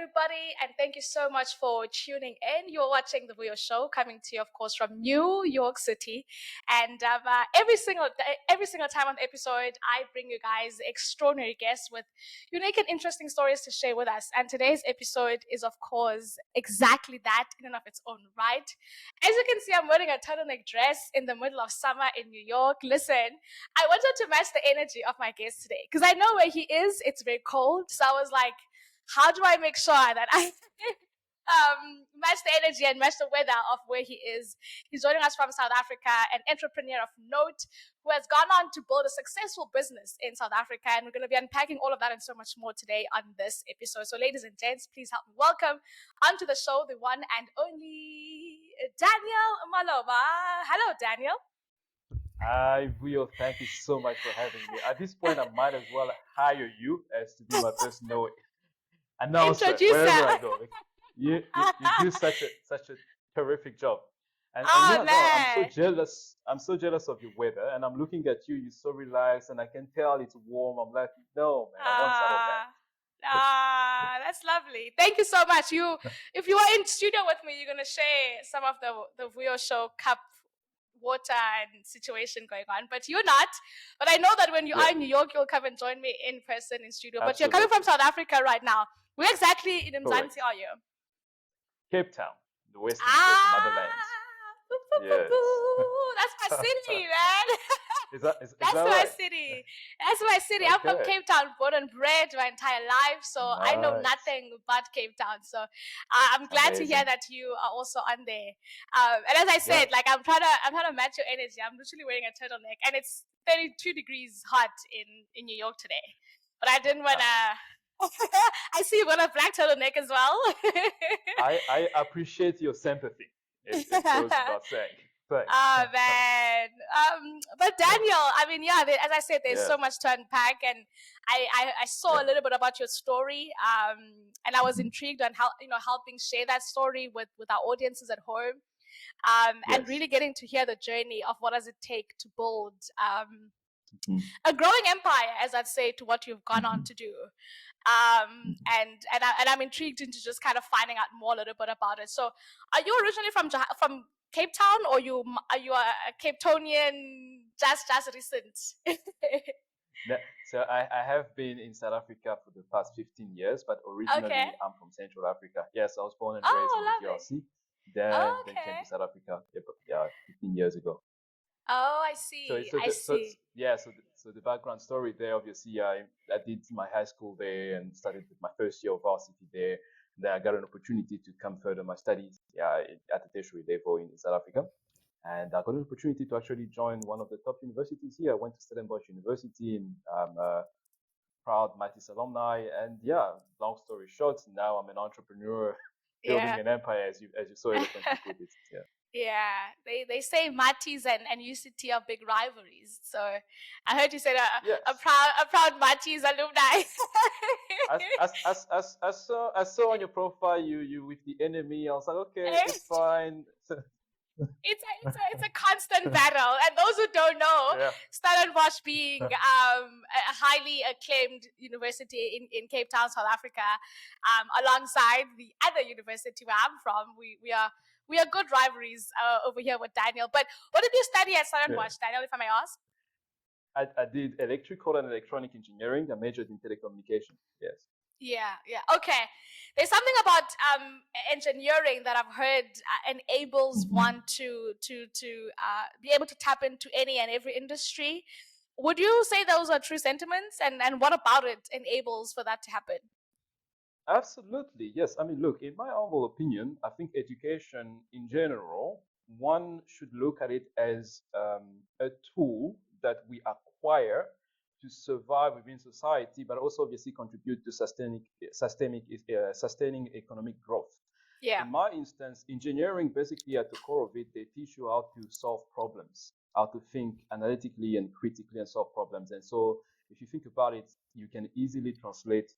everybody, and thank you so much for tuning in. You're watching the Vuyo Show, coming to you, of course, from New York City. And every single time on the episode, I bring you guys extraordinary guests with unique and interesting stories to share with us. And today's episode is, of course, exactly that in and of its own right. As you can see, I'm wearing a turtleneck dress in the middle of summer in New York. Listen, I wanted to match the energy of my guest today because I know where he is. It's very cold, so I was like, how do I make sure that I match the energy and match the weather of where he is? He's joining us from South Africa, an entrepreneur of note who has gone on to build a successful business in South Africa. And we're going to be unpacking all of that and so much more today on this episode. So ladies and gents, please help me welcome onto the show the one and only Daniel Maloba. Hello, Daniel. Hi, Vuyo. Thank you so much for having me. At this point, I might as well hire you as to be my personal announcer wherever I go. You do such a terrific job. And yeah, no, I'm so jealous. I'm so jealous of your weather. And I'm looking at you. You're so relaxed, and I can tell it's warm. I'm like, no, man, I want some of that. That's lovely. Thank you so much. If you are in studio with me, you're gonna share some of the Vuyo Show cup water and situation going on, but you're not. But I know that when you are in New York, you'll come and join me in person in studio. But you're coming from South Africa right now. Where exactly in Mzansi are you? Cape Town, the Western Cape, motherland. Yes. That's my city, man. That's my city. That's my city. Okay. I'm from Cape Town, born and bred my entire life, so nice. I know nothing but Cape Town. So I'm glad to hear that you are also on there. And as I said, like I'm trying to match your energy. I'm literally wearing a turtleneck, and it's 32 degrees hot in New York today. But I didn't want to. I see you got a black turtleneck as well. I appreciate your sympathy. It goes without saying. Oh man, but Daniel, I mean, as I said, there's so much to unpack, and I saw a little bit about your story, and I was intrigued on how helping share that story with our audiences at home, and really getting to hear the journey of what does it take to build a growing empire, as I'd say, to what you've gone on to do. And I'm intrigued into just kind of finding out more a little bit about it. So, are you originally from Cape Town, or are you a Cape Townian just recent? So I have been in South Africa for the past 15 years, but originally I'm from Central Africa. Yes, I was born and raised in the DRC. Then came to South Africa 15 years ago. Oh, I see. So the background story there, obviously, I did my high school there and started with my first year of varsity there. Then I got an opportunity to come further my studies at the tertiary level in South Africa. And I got an opportunity to actually join one of the top universities here. I went to Stellenbosch University, and I'm a proud Matisse alumni. And long story short, now I'm an entrepreneur building an empire, as you so eloquently put it. Yeah, they say Matis and UCT are big rivalries. So I heard you said a proud Matis alumni. I saw on your profile you with the enemy. I was like, okay, it's fine. It's a constant battle, and those who don't know, Stellenbosch being a highly acclaimed university in Cape Town, South Africa, alongside the other university where I'm from, we are good rivalries over here with Daniel. But what did you study at Stellenbosch, Daniel, if I may ask? I did electrical and electronic engineering. I majored in telecommunication. Yes. Yeah. Okay. There's something about engineering that I've heard enables one to be able to tap into any and every industry. Would you say those are true sentiments? And what about it enables for that to happen? Absolutely, yes. I mean, look, in my humble opinion, I think education in general, one should look at it as a tool that we acquire to survive within society, but also obviously contribute to sustaining economic growth. Yeah. In my instance, engineering, basically at the core of it, they teach you how to solve problems, how to think analytically and critically and solve problems. And so if you think about it, you can easily translate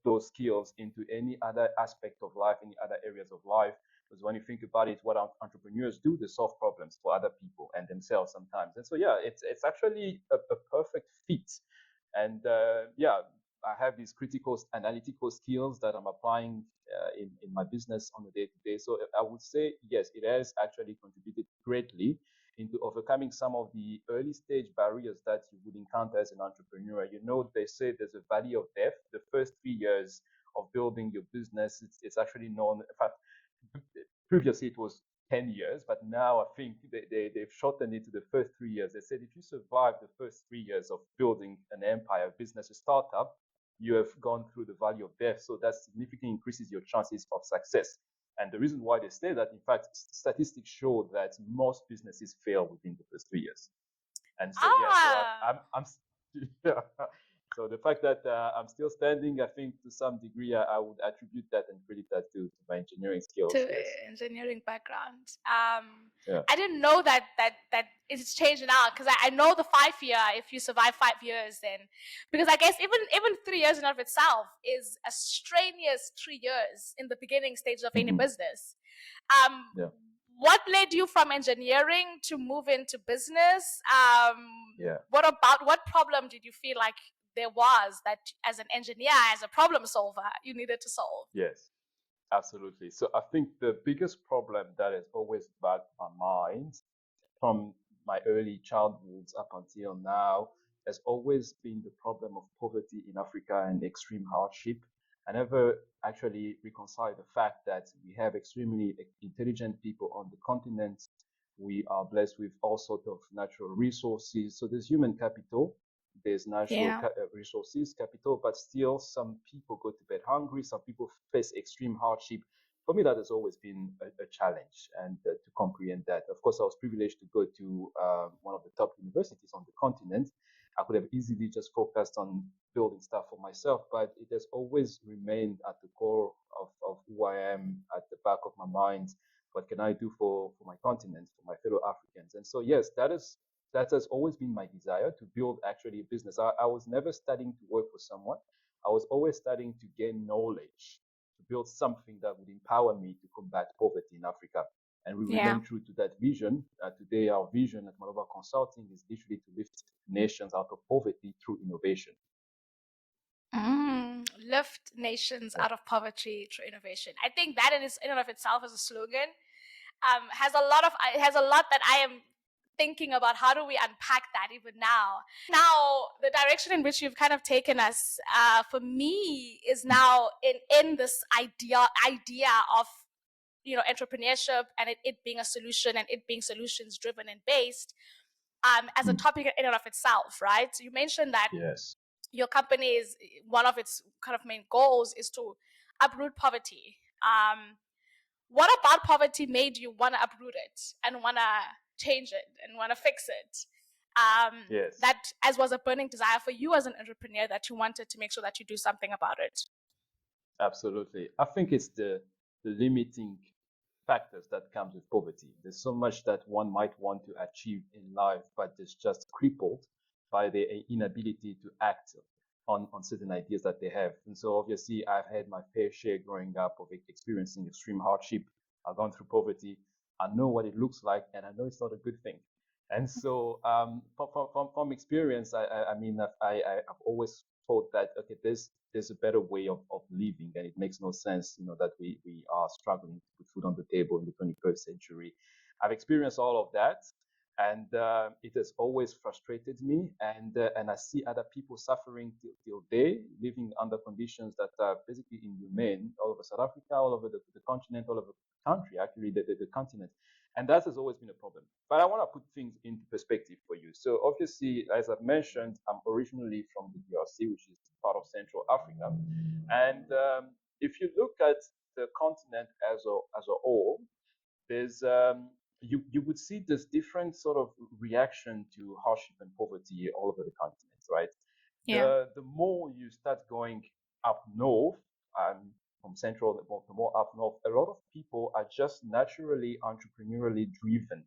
those skills into any other aspect of life, any other areas of life. Because when you think about it, what entrepreneurs do, they solve problems for other people and themselves sometimes. And so, it's actually a perfect fit. And have these critical analytical skills that I'm applying in my business on a day-to-day. So I would say, yes, it has actually contributed greatly into overcoming some of the early stage barriers that you would encounter as an entrepreneur. They say there's a valley of death. The first 3 years of building your business, it's actually known. In fact, previously it was 10 years, but now I think they've shortened it to the first 3 years. They said if you survive the first 3 years of building an empire, business, a startup, you have gone through the valley of death. So that significantly increases your chances of success. And the reason why they say that, in fact, statistics show that most businesses fail within the first 3 years. And so, yeah, so I'm yeah. So the fact that I'm still standing, I think to some degree, I would attribute that and credit that to my engineering skills. To Yes. engineering background. Yeah. I didn't know that it's changed now, because I know the 5 year. If you survive 5 years, then, because I guess even 3 years in and of itself is a strenuous 3 years in the beginning stage of any business. Yeah. What led you from engineering to move into business? Yeah. What problem did you feel like there was that, as an engineer, as a problem solver, you needed to solve? Yes, absolutely. So I think the biggest problem that has always bugged my mind from my early childhood up until now has always been the problem of poverty in Africa and extreme hardship. I never actually reconcile the fact that we have extremely intelligent people on the continent. We are blessed with all sorts of natural resources. So there's human capital, there's natural resources, capital, but still some people go to bed hungry. Some people face extreme hardship. For me, that has always been a challenge, and to comprehend that. Of course, I was privileged to go to one of the top universities on the continent. I could have easily just focused on building stuff for myself, but it has always remained at the core of who I am, at the back of my mind. What can I do for my continent, for my fellow Africans? And so, yes, that has always been my desire, to build actually a business. I was never studying to work for someone. I was always studying to gain knowledge, to build something that would empower me to combat poverty in Africa. And we remain true to that vision. Today, our vision at Maloba Consulting is literally to lift nations out of poverty through innovation. Lift nations out of poverty through innovation. I think that in and of itself as a slogan has a lot that I am thinking about. How do we unpack that even now? Now, the direction in which you've kind of taken us, for me, is now in this idea of entrepreneurship, and it being a solution, and it being solutions driven and based, as a topic in and of itself, right? So you mentioned that Yes. your company is, one of its kind of main goals is to uproot poverty. What about poverty made you want to uproot it and want to change it and want to fix it? Yes. That, as was a burning desire for you as an entrepreneur, that you wanted to make sure that you do something about it. Absolutely. I think it's the limiting factors that comes with poverty. There's so much that one might want to achieve in life, but is just crippled by the inability to act on certain ideas that they have. And so obviously I've had my fair share growing up of experiencing extreme hardship. I've gone through poverty. I know what it looks like, and I know it's not a good thing. And so from experience, I've always thought that, okay, there's a better way of living, and it makes no sense, that we are struggling to put food on the table in the 21st century. I've experienced all of that, and it has always frustrated me, and I see other people suffering till day, living under conditions that are basically inhumane all over South Africa, all over the continent, all over the country, actually the continent. And that has always been a problem. But I want to put things into perspective for you. So obviously, as I've mentioned, I'm originally from the DRC, which is part of Central Africa. And if you look at the continent as a whole, there's you would see this different sort of reaction to hardship and poverty all over the continent, right? Yeah. The more you start going up north, from central, the more up north, a lot of people are just naturally entrepreneurially driven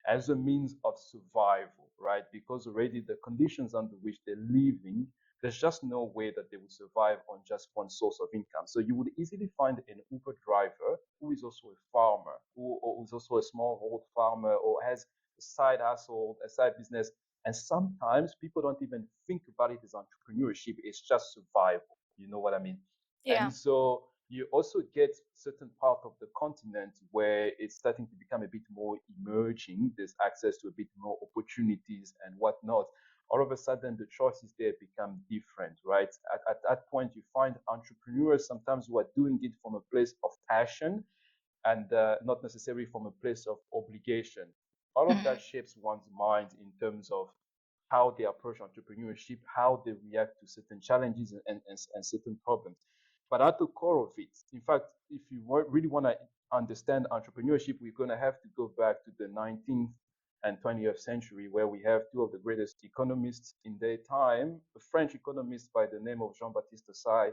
as a means of survival, right? Because already the conditions under which they're living, there's just no way that they would survive on just one source of income. So you would easily find an Uber driver who is also a farmer, who is also a smallhold farmer, or has a side hustle, a side business, And sometimes people don't even think about it as entrepreneurship. It's just survival. You know what I mean? Yeah. And so you also get certain part of the continent where it's starting to become a bit more emerging. There's access to a bit more opportunities and whatnot. All of a sudden, the choices there become different, right? At that point, you find entrepreneurs sometimes who are doing it from a place of passion and not necessarily from a place of obligation. All of that shapes one's mind in terms of how they approach entrepreneurship, how they react to certain challenges and certain problems. But at the core of it, in fact, if you really want to understand entrepreneurship, we're going to have to go back to the 19th and 20th century, where we have two of the greatest economists in their time, a French economist by the name of Jean-Baptiste Say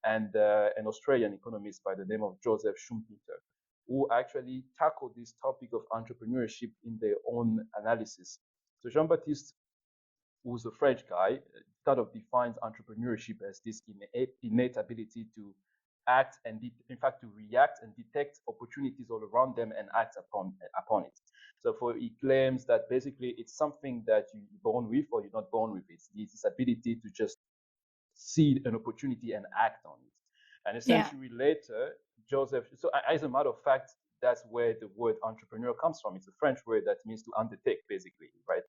and an Australian economist by the name of Joseph Schumpeter, who actually tackled this topic of entrepreneurship in their own analysis. So Jean-Baptiste, who's a French guy, kind of defines entrepreneurship as this innate ability to act and, in fact, to react and detect opportunities all around them and act upon it. So, he claims that basically it's something that you're born with or you're not born with. It's this ability to just see an opportunity and act on it. And a century later, Joseph, so as a matter of fact, that's where the word entrepreneur comes from. It's a French word that means to undertake, basically, right?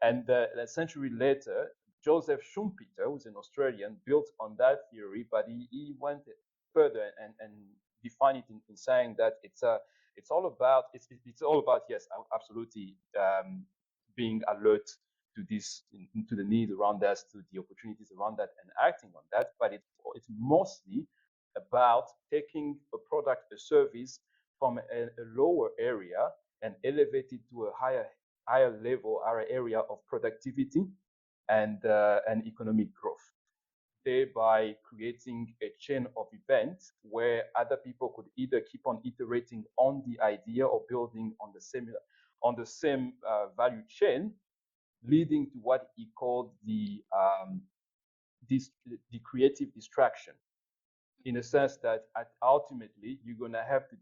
And a century later, Joseph Schumpeter, who's an Australian, built on that theory, but he went further and defined it in saying that it's all about yes, absolutely, being alert to this, to the needs around us, to the opportunities around that, and acting on that. But it's mostly about taking a product, a service from a lower area and elevate it to a higher level, higher area of productivity and economic growth, thereby creating a chain of events where other people could either keep on iterating on the idea or building on the same value chain, leading to what he called the creative distraction, in a sense that ultimately you're going to have to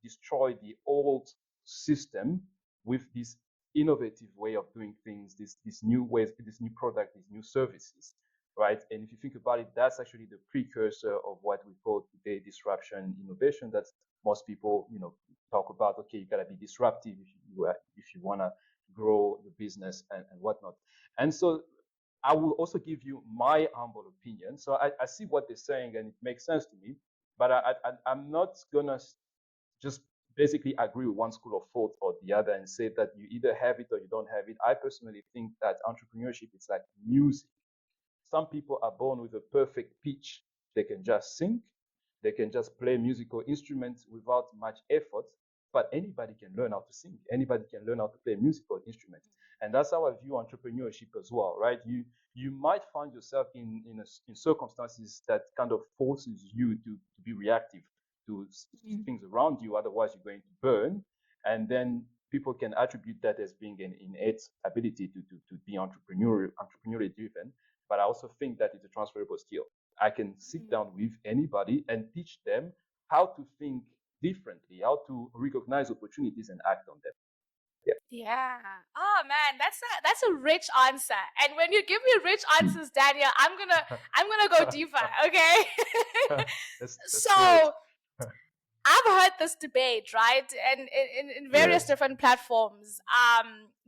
destroy the old system with this innovative way of doing things, this new ways, this new product, these new services, right? And if you think about it, that's actually the precursor of what we call today disruption innovation. That's most people, talk about. Okay, you gotta be disruptive if you wanna grow the business and whatnot. And so I will also give you my humble opinion. So I see what they're saying and it makes sense to me, but I'm not gonna just basically agree with one school of thought or the other and say that you either have it or you don't have it. I personally think that entrepreneurship is like music. Some people are born with a perfect pitch. They can just sing, they can just play musical instruments without much effort, but anybody can learn how to sing. Anybody can learn how to play musical instruments. And that's how I view entrepreneurship as well, right? You might find yourself in circumstances that kind of forces you to be reactive to things around you, otherwise you're going to burn. And then people can attribute that as being an innate ability to be entrepreneurially driven. But I also think that it's a transferable skill. I can sit down with anybody and teach them how to think differently, how to recognize opportunities and act on them. Yeah. Oh man, that's a rich answer. And when you give me rich answers, Daniel, I'm gonna go deeper. Okay. Let's do it. So I've heard this debate, right? And in various different platforms.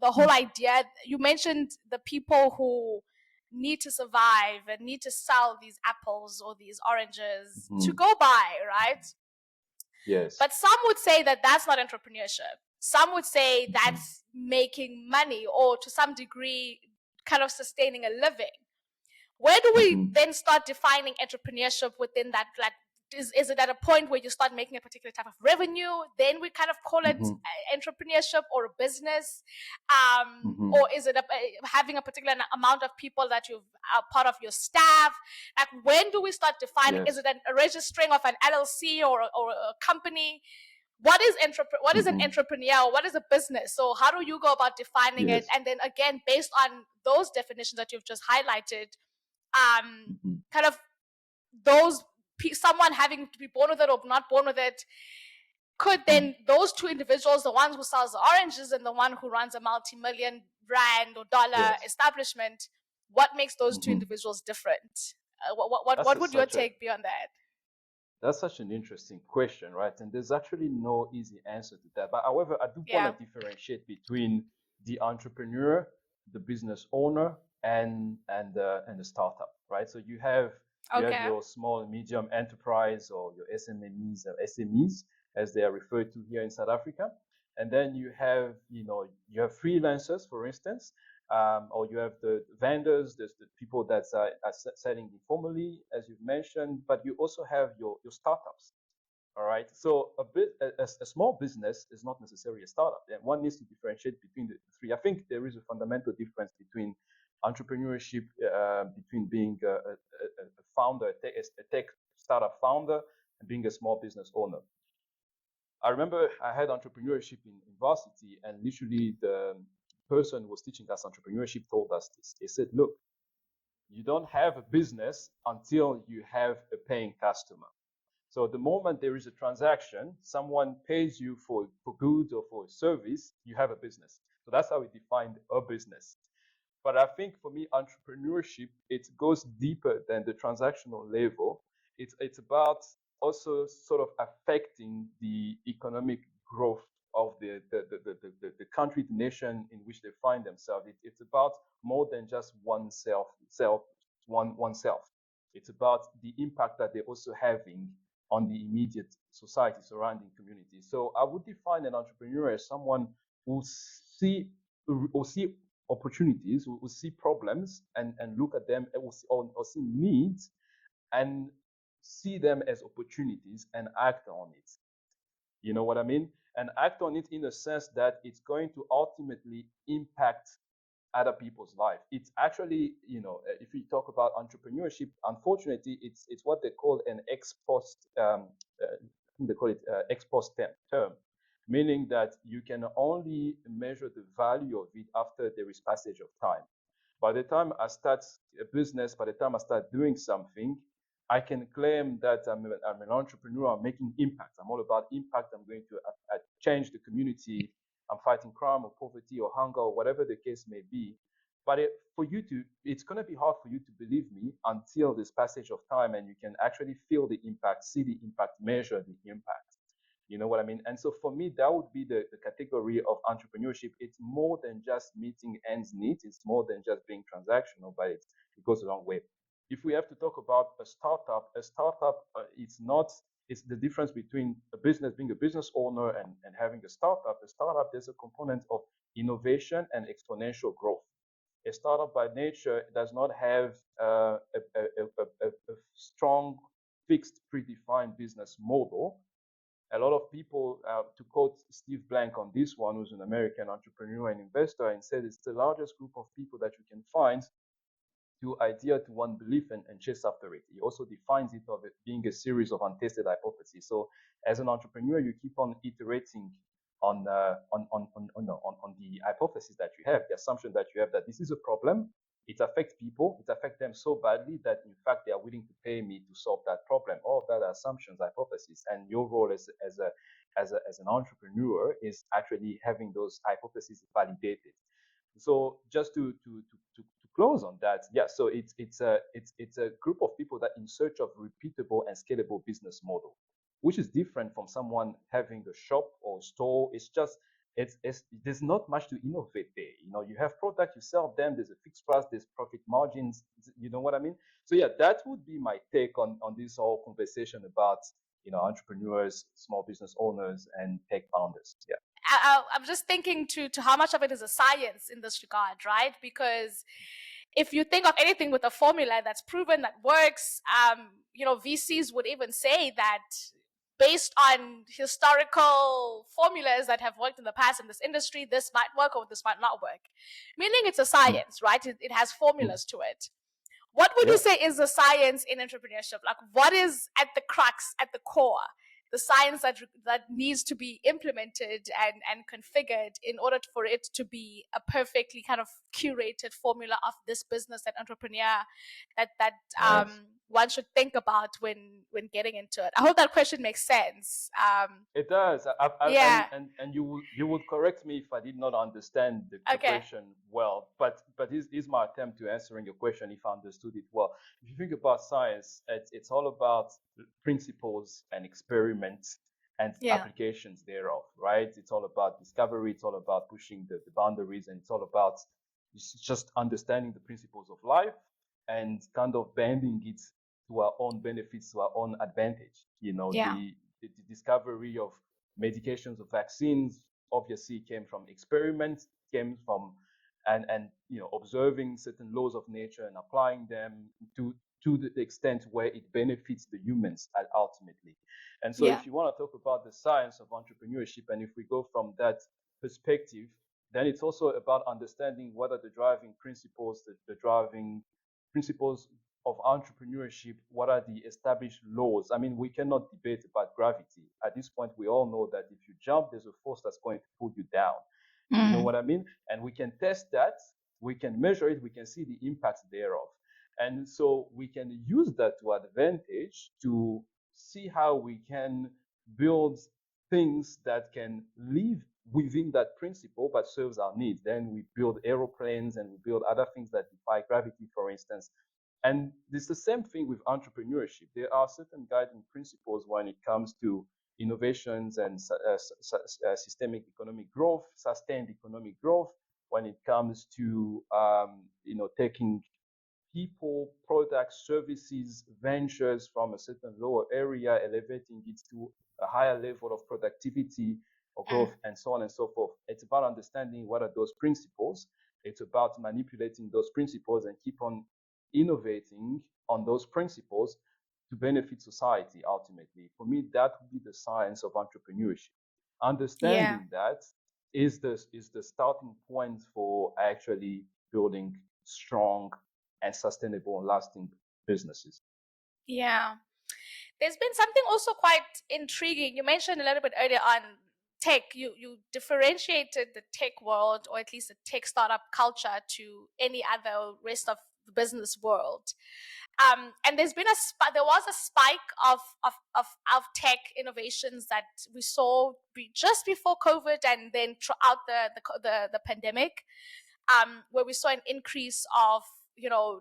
The whole idea, you mentioned the people who need to survive and need to sell these apples or these oranges to go by, right? Yes. But some would say that that's not entrepreneurship. Some would say that's making money or to some degree kind of sustaining a living. Where do we then start defining entrepreneurship within that? Like, is it at a point where you start making a particular type of revenue? Then we kind of call it entrepreneurship or a business, or is it having a particular amount of people that you've part of your staff? Like, when do we start defining? Yes. Is it a registering of an LLC or a company? What is an entrepreneur? What is a business? So how do you go about defining it? And then again, based on those definitions that you've just highlighted, kind of those someone having to be born with it or not born with it, could then those two individuals, the one who sells the oranges and the one who runs a multi-million rand or dollar Yes. establishment, what makes those two Hmm. individuals different? That's What a, would your such a take be on that? That's such an interesting question, right? And there's actually no easy answer to that. But however, I do want Yeah. to differentiate between the entrepreneur, the business owner, and the startup, right? So you have Okay. your small and medium enterprise, or your SMEs or SMEs, as they are referred to here in South Africa. And then you have freelancers, for instance, or you have the vendors, there's the people that are selling informally, as you've mentioned, but you also have your startups. All right. So a small business is not necessarily a startup, and one needs to differentiate between the three. I think there is a fundamental difference between entrepreneurship, between being a founder, a tech startup founder, and being a small business owner. I remember I had entrepreneurship in varsity, and literally the person who was teaching us entrepreneurship told us this. They said, "Look, you don't have a business until you have a paying customer. So the moment there is a transaction, someone pays you for goods or for a service, you have a business." So that's how we defined a business. But I think for me, entrepreneurship, it goes deeper than the transactional level. It's about also sort of affecting the economic growth of the country, the nation in which they find themselves. It's about more than just oneself. It's about the impact that they're also having on the immediate society, surrounding community. So I would define an entrepreneur as someone who see opportunities, who see problems and look at them, or see needs and see them as opportunities and act on it. You know what I mean? And act on it in a sense that it's going to ultimately impact other people's life. It's actually, if we talk about entrepreneurship, unfortunately, it's what they call an ex post. I think they call it ex post term, meaning that you can only measure the value of it after there is passage of time. By the time I start a business, by the time I start doing something, I can claim that I'm an entrepreneur. I'm making impact. I'm all about impact. I'm going to change the community. I'm fighting crime or poverty or hunger or whatever the case may be. But it's going to be hard for you to believe me until this passage of time and you can actually feel the impact, see the impact, measure the impact. You know what I mean? And so for me, that would be the category of entrepreneurship. It's more than just meeting ends meet. It's more than just being transactional, but it goes a long way. If we have to talk about a startup, it's the difference between a business, being a business owner, and having a startup. A startup, there's a component of innovation and exponential growth. A startup by nature does not have a strong, fixed, predefined business model. A lot of people, to quote Steve Blank on this one, who's an American entrepreneur and investor, and said it's the largest group of people that you can find to idea to one belief and chase after it. He also defines it of it being a series of untested hypotheses. So as an entrepreneur, you keep on iterating on the hypothesis that you have, the assumption that you have that this is a problem. It affects people. It affects them so badly that, in fact, they are willing to pay me to solve that problem. All of that are assumptions, hypotheses, and your role as an entrepreneur is actually having those hypotheses validated. So just to close on that, yeah. So it's a group of people that in search of repeatable and scalable business model, which is different from someone having a shop or store. It's there's not much to innovate there. You have product, you sell them. There's a fixed price, there's profit margins. You know what I mean? So yeah, that would be my take on this whole conversation about entrepreneurs, small business owners, and tech founders. Yeah. I'm just thinking to how much of it is a science in this regard, right? Because if you think of anything with a formula that's proven that works, VCs would even say that based on historical formulas that have worked in the past in this industry, this might work or this might not work. Meaning it's a Mm. science, right? It has Mm. formulas to it. What would Yeah. you say is the science in entrepreneurship? Like, what is at the crux, at the core? the science that needs to be implemented and configured in order for it to be a perfectly kind of curated formula of this business and entrepreneur that Nice. one should think about when getting into it. I hope that question makes sense. It does. Yeah. And you would correct me if I did not understand the Okay. question well. But here's my attempt to answering your question if I understood it well. If you think about science, it's all about principles and experiments and Yeah. applications thereof, right? It's all about discovery. It's all about pushing the boundaries, and it's all about just understanding the principles of life and kind of bending it to our own benefits, to our own advantage. You know, Yeah. the discovery of medications or vaccines obviously came from experiments, came from and observing certain laws of nature and applying them to the extent where it benefits the humans ultimately. And so Yeah. if you want to talk about the science of entrepreneurship, and if we go from that perspective, then it's also about understanding what are the driving principles, the driving principles of entrepreneurship. What are the established laws? I mean, we cannot debate about gravity. At this point, we all know that if you jump, there's a force that's going to pull you down. You know Mm. what I mean? And we can test that, we can measure it, we can see the impact thereof. And so we can use that to advantage to see how we can build things that can live within that principle but serves our needs. Then we build aeroplanes and we build other things that defy gravity, for instance. And it's the same thing with entrepreneurship. There are certain guiding principles when it comes to innovations and systemic economic growth, sustained economic growth. When it comes to taking people, products, services, ventures from a certain lower area, elevating it to a higher level of productivity or Mm. growth, and so on and so forth. It's about understanding what are those principles. It's about manipulating those principles and keep on innovating on those principles to benefit society ultimately. For me, that would be the science of entrepreneurship. Yeah. Understanding that is the starting point for actually building strong and sustainable and lasting businesses. Yeah. There's been something also quite intriguing. You mentioned a little bit earlier on tech. You differentiated the tech world, or at least the tech startup culture, to any other rest of the business world. And there was a spike of tech innovations that we saw just before COVID, and then throughout the pandemic, where we saw an increase of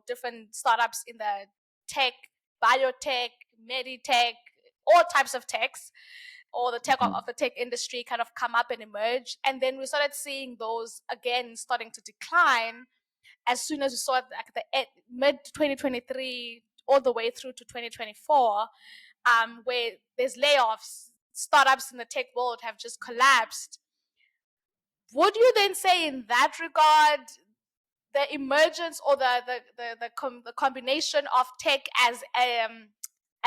different startups in the tech, biotech, meditech, all types of techs, or the tech Mm-hmm. of the tech industry kind of come up and emerge. And then we started seeing those again starting to decline as soon as we saw like the mid 2023 all the way through to 2024, where there's layoffs, startups in the tech world have just collapsed. Would you then say in that regard the emergence or the combination of tech as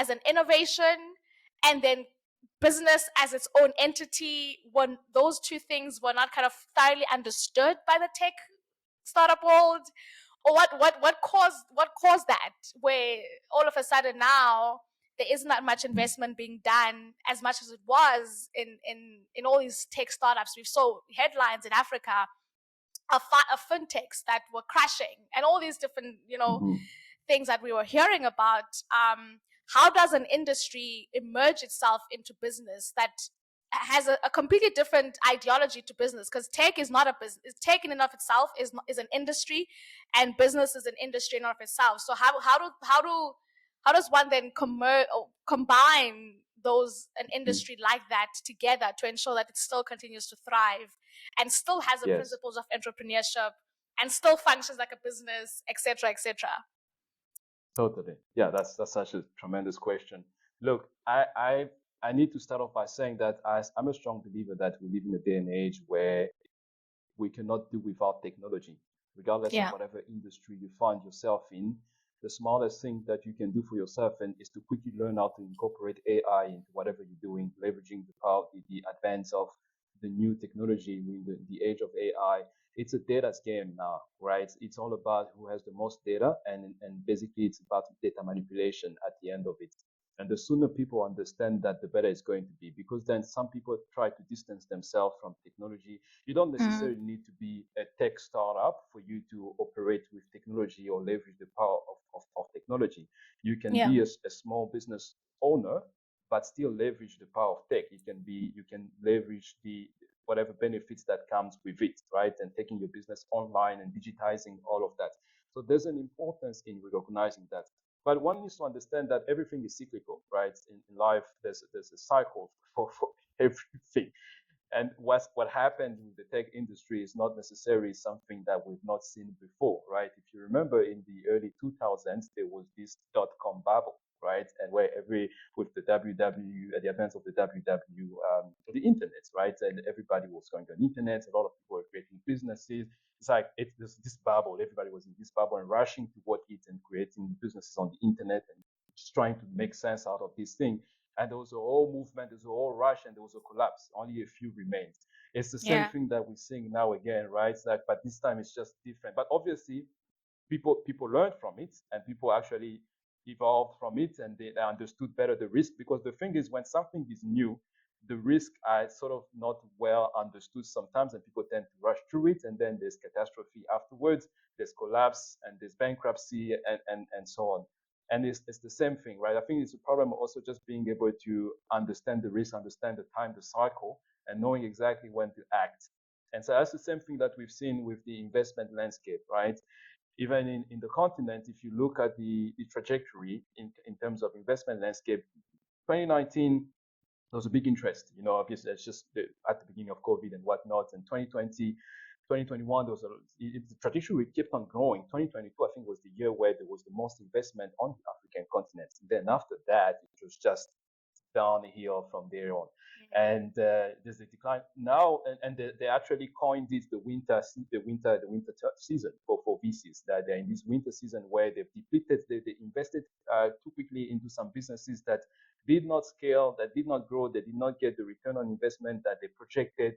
an innovation, and then business as its own entity, when those two things were not kind of thoroughly understood by the tech startup world? Or what caused that, where all of a sudden now there isn't that much investment being done as much as it was in all these tech startups? We saw headlines in Africa of fintechs that were crashing, and all these different Mm-hmm. things that we were hearing about. How does an industry emerge itself into business that has a completely different ideology to business? Because tech is not a business. Tech in and of itself is an industry, and business is an industry in and of itself. So how does one then combine those an Mm-hmm. industry like that together to ensure that it still continues to thrive and still has the Yes, principles of entrepreneurship and still functions like a business, etc., etc.? totally. Yeah, that's such a tremendous question. Look, I need to start off by saying that I'm a strong believer that we live in a day and age where we cannot do without technology, regardless of Yeah. whatever industry you find yourself in. The smartest thing that you can do for yourself and is to quickly learn how to incorporate AI into whatever you're doing, leveraging the power, the advance of the new technology in the age of AI. It's a data's game now, right? It's all about who has the most data, and basically it's about data manipulation at the end of it. And the sooner people understand that, the better it's going to be, because then some people try to distance themselves from technology. You don't Mm. necessarily need to be a tech startup for you to operate with technology or leverage the power of technology. You can Yeah. be a small business owner, but still leverage the power of tech. You can leverage the whatever benefits that comes with it, right? And taking your business online and digitizing all of that. So there's an importance in recognizing that. But one needs to understand that everything is cyclical, right? In life, there's a cycle for everything. And what happened with the tech industry is not necessarily something that we've not seen before, right? If you remember, in the early 2000s, there was this dot-com bubble, right? And where with the WW, at the advance of the WW, the internet, right? And everybody was going on the internet. A lot of people were creating businesses. It's like this bubble. Everybody was in this bubble and rushing toward it and creating businesses on the internet and just trying to make sense out of this thing. And there was a whole movement, there was a whole rush, and there was a collapse. Only a few remained. It's the same Yeah. thing that we're seeing now again, right? It's like, but this time it's just different. But obviously, people learned from it, and people actually evolved from it, and they understood better the risk. Because the thing is, when something is new, the risk are sort of not well understood sometimes, and people tend to rush through it, and then there's catastrophe afterwards. There's collapse, and there's bankruptcy, and so on. And it's the same thing, right? I think it's a problem also just being able to understand the risk, understand the time, the cycle, and knowing exactly when to act. And so that's the same thing that we've seen with the investment landscape, right? Even in the continent, if you look at the trajectory in terms of investment landscape, 2019, there was a big interest. Obviously, it's just at the beginning of COVID and whatnot. And 2020, 2021, there was the trajectory kept on growing. 2022, I think, was the year where there was the most investment on the African continent. And then after that, it was just downhill from there on. And there's a decline now, and they actually coined it the winter season for VCs. That they're in this winter season where they've depleted, they invested too quickly into some businesses that did not scale, that did not grow, they did not get the return on investment that they projected,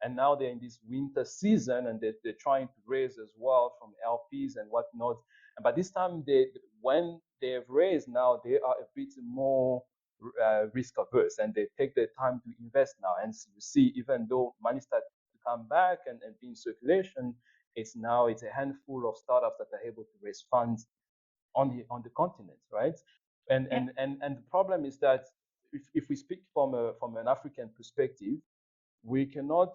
and now they're in this winter season, and they're trying to raise as well from LPs and whatnot. But this time, when they have raised, now they are a bit more risk averse, and they take their time to invest now. And so you see, even though money started to come back and be in circulation, it's a handful of startups that are able to raise funds on the continent, right? And Yeah. and and and the problem is that if we speak from an African perspective, we cannot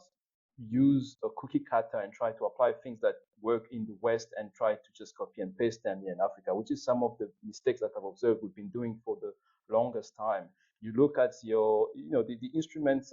use a cookie cutter and try to apply things that work in the West and try to just copy and paste them here in Africa, which is some of the mistakes that I've observed we've been doing for the longest time. You look at the instruments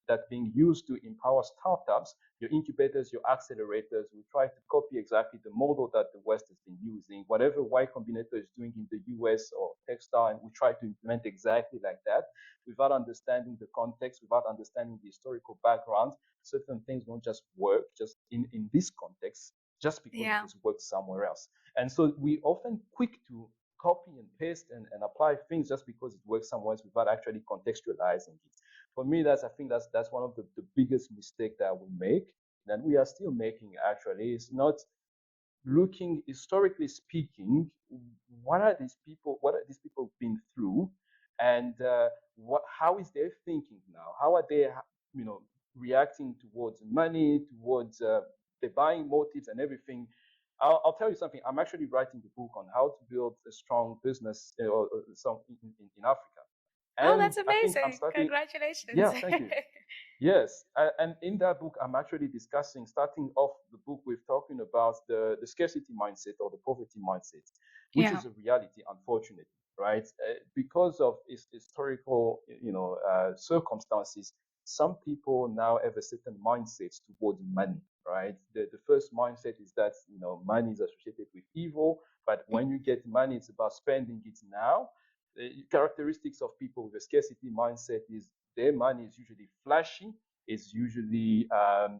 that being used to empower startups, your incubators, your accelerators. We try to copy exactly the model that the West has been using. Whatever Y Combinator is doing in the US or Techstyle, and we try to implement exactly like that, without understanding the context, without understanding the historical background. Certain things won't just work just in this context, just because it Yeah. has worked somewhere else. And so we often quick to copy and paste and apply things just because it works somewhere else without actually contextualizing it. For me, I think that's one of the biggest mistake that we make, and we are still making actually, is not looking historically speaking, what are these people been through, and how is their thinking now, how are they reacting towards money, towards the buying motives and everything. I'll tell you something. I'm actually writing the book on how to build a strong business or some in Africa, Oh, and that's I think I'm amazing. starting. Congratulations. Yeah, thank you. Yes, and in that book, I'm actually starting off the book with talking about the scarcity mindset or the poverty mindset, which Yeah. is a reality, unfortunately, right? Because of historical, circumstances, some people now have a certain mindset towards money, right? The first mindset is that money is associated with evil, but when you get money, it's about spending it now. The characteristics of people with a scarcity mindset is their money is usually flashy. It's usually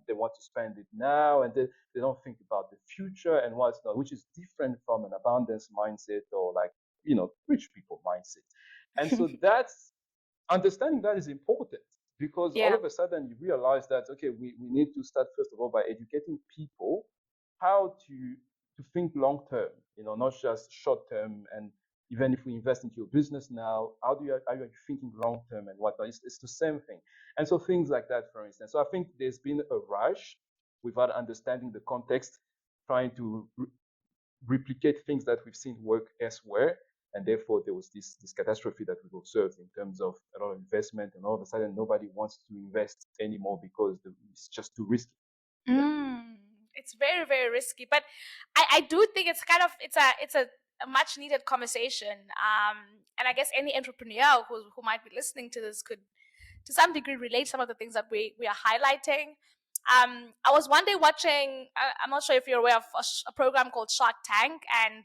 they want to spend it now, and they don't think about the future and what's not, which is different from an abundance mindset or like rich people mindset. And so that's understanding that is important, because all Yeah. of a sudden you realize that okay, we need to start first of all by educating people how to think long term, not just short term, Even if we invest into your business now, how do you are you thinking long term and whatnot? It's the same thing. And so things like that, for instance. So I think there's been a rush without understanding the context, trying to replicate things that we've seen work elsewhere. And therefore, there was this catastrophe that we've observed in terms of a lot of investment, and all of a sudden, nobody wants to invest anymore because it's just too risky. Yeah. It's very, very risky, but I do think it's kind of a much needed conversation. And I guess any entrepreneur who might be listening to this could, to some degree, relate some of the things that we are highlighting. I was one day watching. I'm not sure if you're aware of a program called Shark Tank, and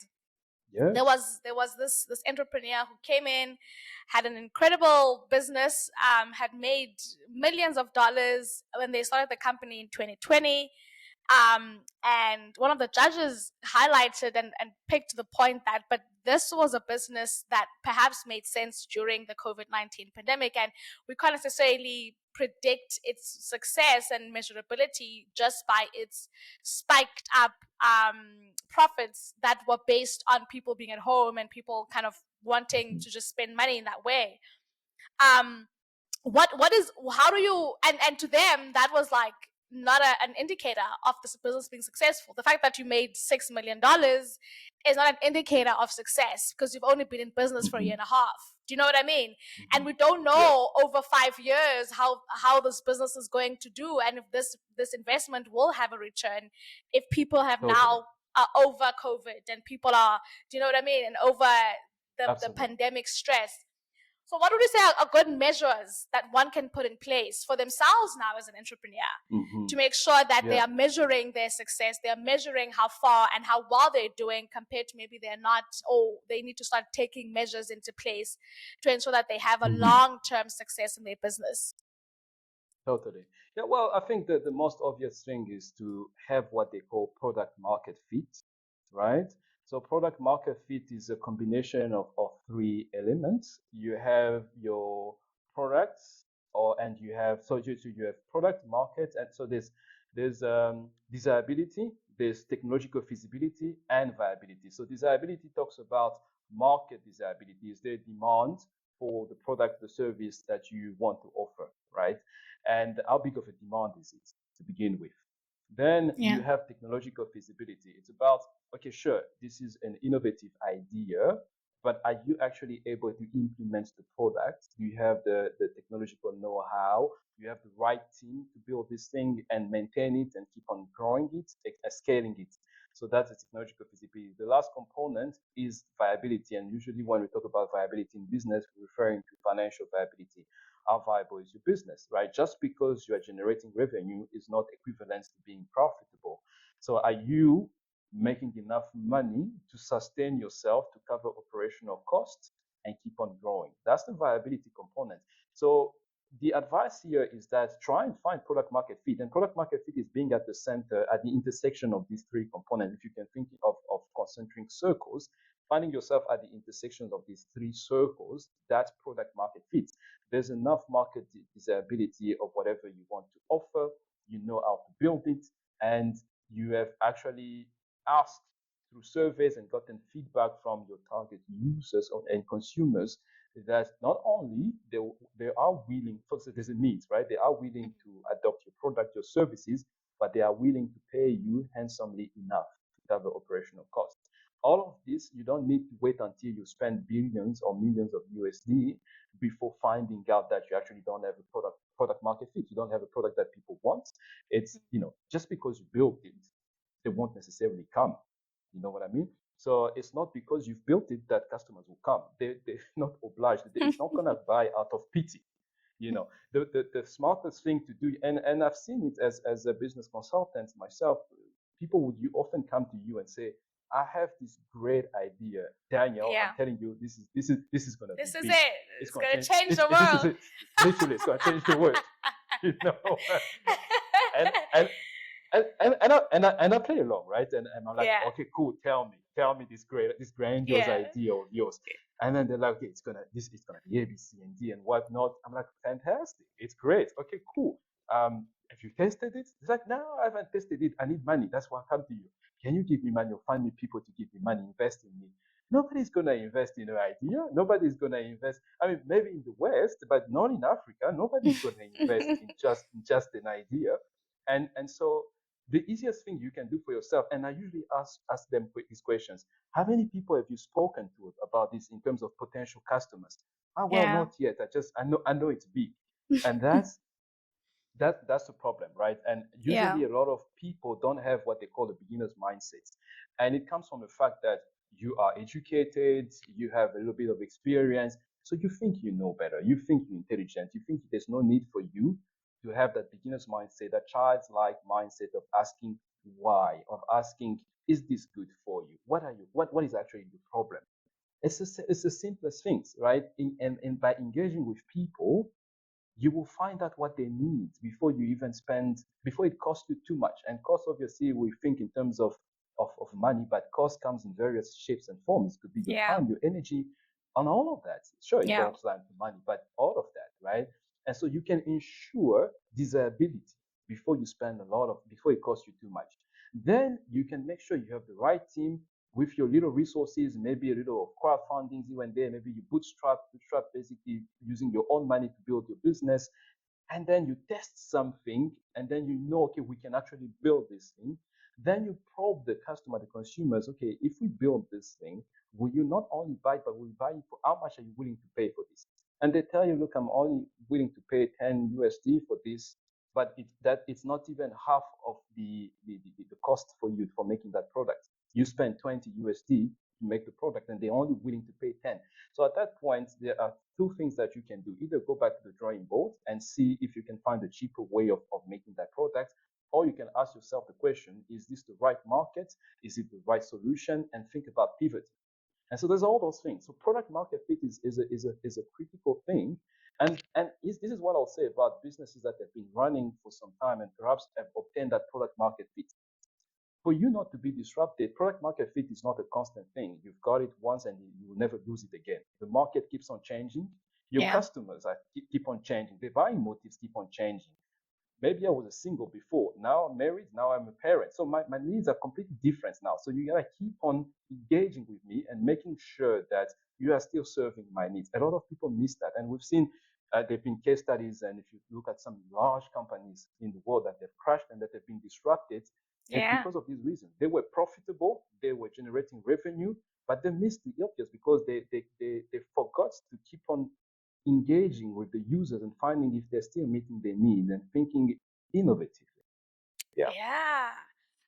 Yes. there was this entrepreneur who came in, had an incredible business, had made millions of dollars when they started the company in 2020. And one of the judges highlighted and picked the point that, but this was a business that perhaps made sense during the COVID-19 pandemic, and we can't necessarily predict its success and measurability just by its spiked up profits that were based on people being at home and people kind of wanting Mm-hmm. to just spend money in that way. Um, what is how do you and to them that was like not an indicator of this business being successful. The fact that you made $6 million is not an indicator of success because you've only been in business for a year Mm-hmm. and a half. Do you know what I mean? Mm-hmm. And we don't Yeah. know over 5 years how this business is going to do, and if this investment will have a return, if people have Totally. now over COVID and people are, do you know what I mean, and over the Absolutely. pandemic stress. So, what would you say are good measures that one can put in place for themselves now as an entrepreneur Mm-hmm. to make sure that they Yeah. are measuring their success, they are measuring how far and how well they're doing compared to maybe they're not, or they need to start taking measures into place to ensure that they have a Mm-hmm. long term success in their business? Totally. Yeah, well, I think that the most obvious thing is to have what they call product market fit, right? So product market fit is a combination of three elements. You have your products, or and you have so you have product market, and so there's desirability, there's technological feasibility, and viability. So desirability talks about market desirability. Is there demand for the product, the service that you want to offer, right? And how big of a demand is it to begin with? Then Yeah. you have technological feasibility. It's about, okay, sure, this is an innovative idea, but are you actually able to implement the product? Do you have the technological know-how? Do you have the right team to build this thing and maintain it and keep on growing it, scaling it? So that's the technological feasibility. The last component is viability. And usually when we talk about viability in business, we're referring to financial viability. How viable is your business, right? Just because you are generating revenue is not equivalent to being profitable. So are you making enough money to sustain yourself, to cover operational costs and keep on growing? That's the viability component. So the advice here is that try and find product market fit. And product market fit is being at the center, at the intersection of these three components. If you can think of concentric circles, finding yourself at the intersections of these three circles, that's product market fit. There's enough market desirability of whatever you want to offer, you know how to build it, and you have actually asked through surveys and gotten feedback from your target users and consumers that not only they are willing, first there's a need, right? They are willing to adopt your product, your services, but they are willing to pay you handsomely enough to cover operational costs. All of this, you don't need to wait until you spend billions or millions of USD before finding out that you actually don't have a product market fit. You don't have a product that people want. It's, just because you build it, they won't necessarily come. You know what I mean? So it's not because you've built it that customers will come. They're not obliged. It's not going to buy out of pity. The smartest thing to do, and I've seen it as a business consultant myself, people would you often come to you and say, I have this great idea, Daniel. I'm Yeah. telling you, this is gonna be This is big. it. It's It's gonna going to change. change the This is world. it. Literally, it's gonna change the world. You know, and and and I play along, right? And I'm like, Yeah. okay, cool. Tell me this grandiose Yeah. idea of yours. And then they're like, okay, it's gonna be A, B, C, and D and whatnot. I'm like, fantastic, it's great. Okay, cool. Have you tested it? It's like, no, I haven't tested it. I need money. That's why I come to you. Can you give me money or find me people to give me money, invest in me? nobody's going to invest in your idea. Nobody's going to invest. I mean, maybe in the West, but not in Africa. Nobody's going to invest in just an idea. And so the easiest thing you can do for yourself, and I usually ask them these questions: how many people have you spoken to about this in terms of potential customers? Ah, well, Yeah. not yet. I know it's big, and that's the problem, right? And Yeah. usually a lot of people don't have what they call a beginner's mindset. And it comes from the fact that you are educated, you have a little bit of experience, so you think you know better, you think you're intelligent, you think there's no need for you to have that beginner's mindset, that childlike mindset of asking why, of asking, is this good for you? What is actually the problem? It's the simplest things, right? And by engaging with people, you will find out what they need before you even spend, before it costs you too much. And cost, obviously, we think in terms of money, but cost comes in various shapes and forms. It could be your Yeah. time, your energy, and all of that. Sure, it Yeah. boils down to money, but all of that, right? And so you can ensure desirability before it costs you too much. Then you can make sure you have the right team with your little resources, maybe a little of crowdfunding here and there. Maybe you bootstrap basically using your own money to build your business. And then you test something, and then you know, okay, we can actually build this thing. Then you probe the customer, the consumers, okay, if we build this thing, will you not only buy it, but will you buy it for how much are you willing to pay for this? And they tell you, look, I'm only willing to pay 10 USD for this, but it's not even half of the cost for you for making that product. You spend 20 USD to make the product, and they're only willing to pay 10. So at that point, there are two things that you can do. Either go back to the drawing board and see if you can find a cheaper way of making that product, or you can ask yourself the question, is this the right market? Is it the right solution? And think about pivoting. And so there's all those things. So product market fit is a critical thing. And this is what I'll say about businesses that have been running for some time and perhaps have obtained that product market fit. For you not to be disrupted, product market fit is not a constant thing. You've got it once and you will never lose it again. The market keeps on changing. Your Yeah. customers keep on changing. The buying motives keep on changing. Maybe I was a single before. Now I'm married. Now I'm a parent. So my needs are completely different now. So you gotta keep on engaging with me and making sure that you are still serving my needs. A lot of people miss that. And we've seen there have been case studies. And if you look at some large companies in the world that have crashed and that have been disrupted, it's Yeah. because of this reason. They were profitable, they were generating revenue, but they missed the obvious because they forgot to keep on engaging with the users and finding if they're still meeting their needs and thinking innovatively. Yeah. Yeah.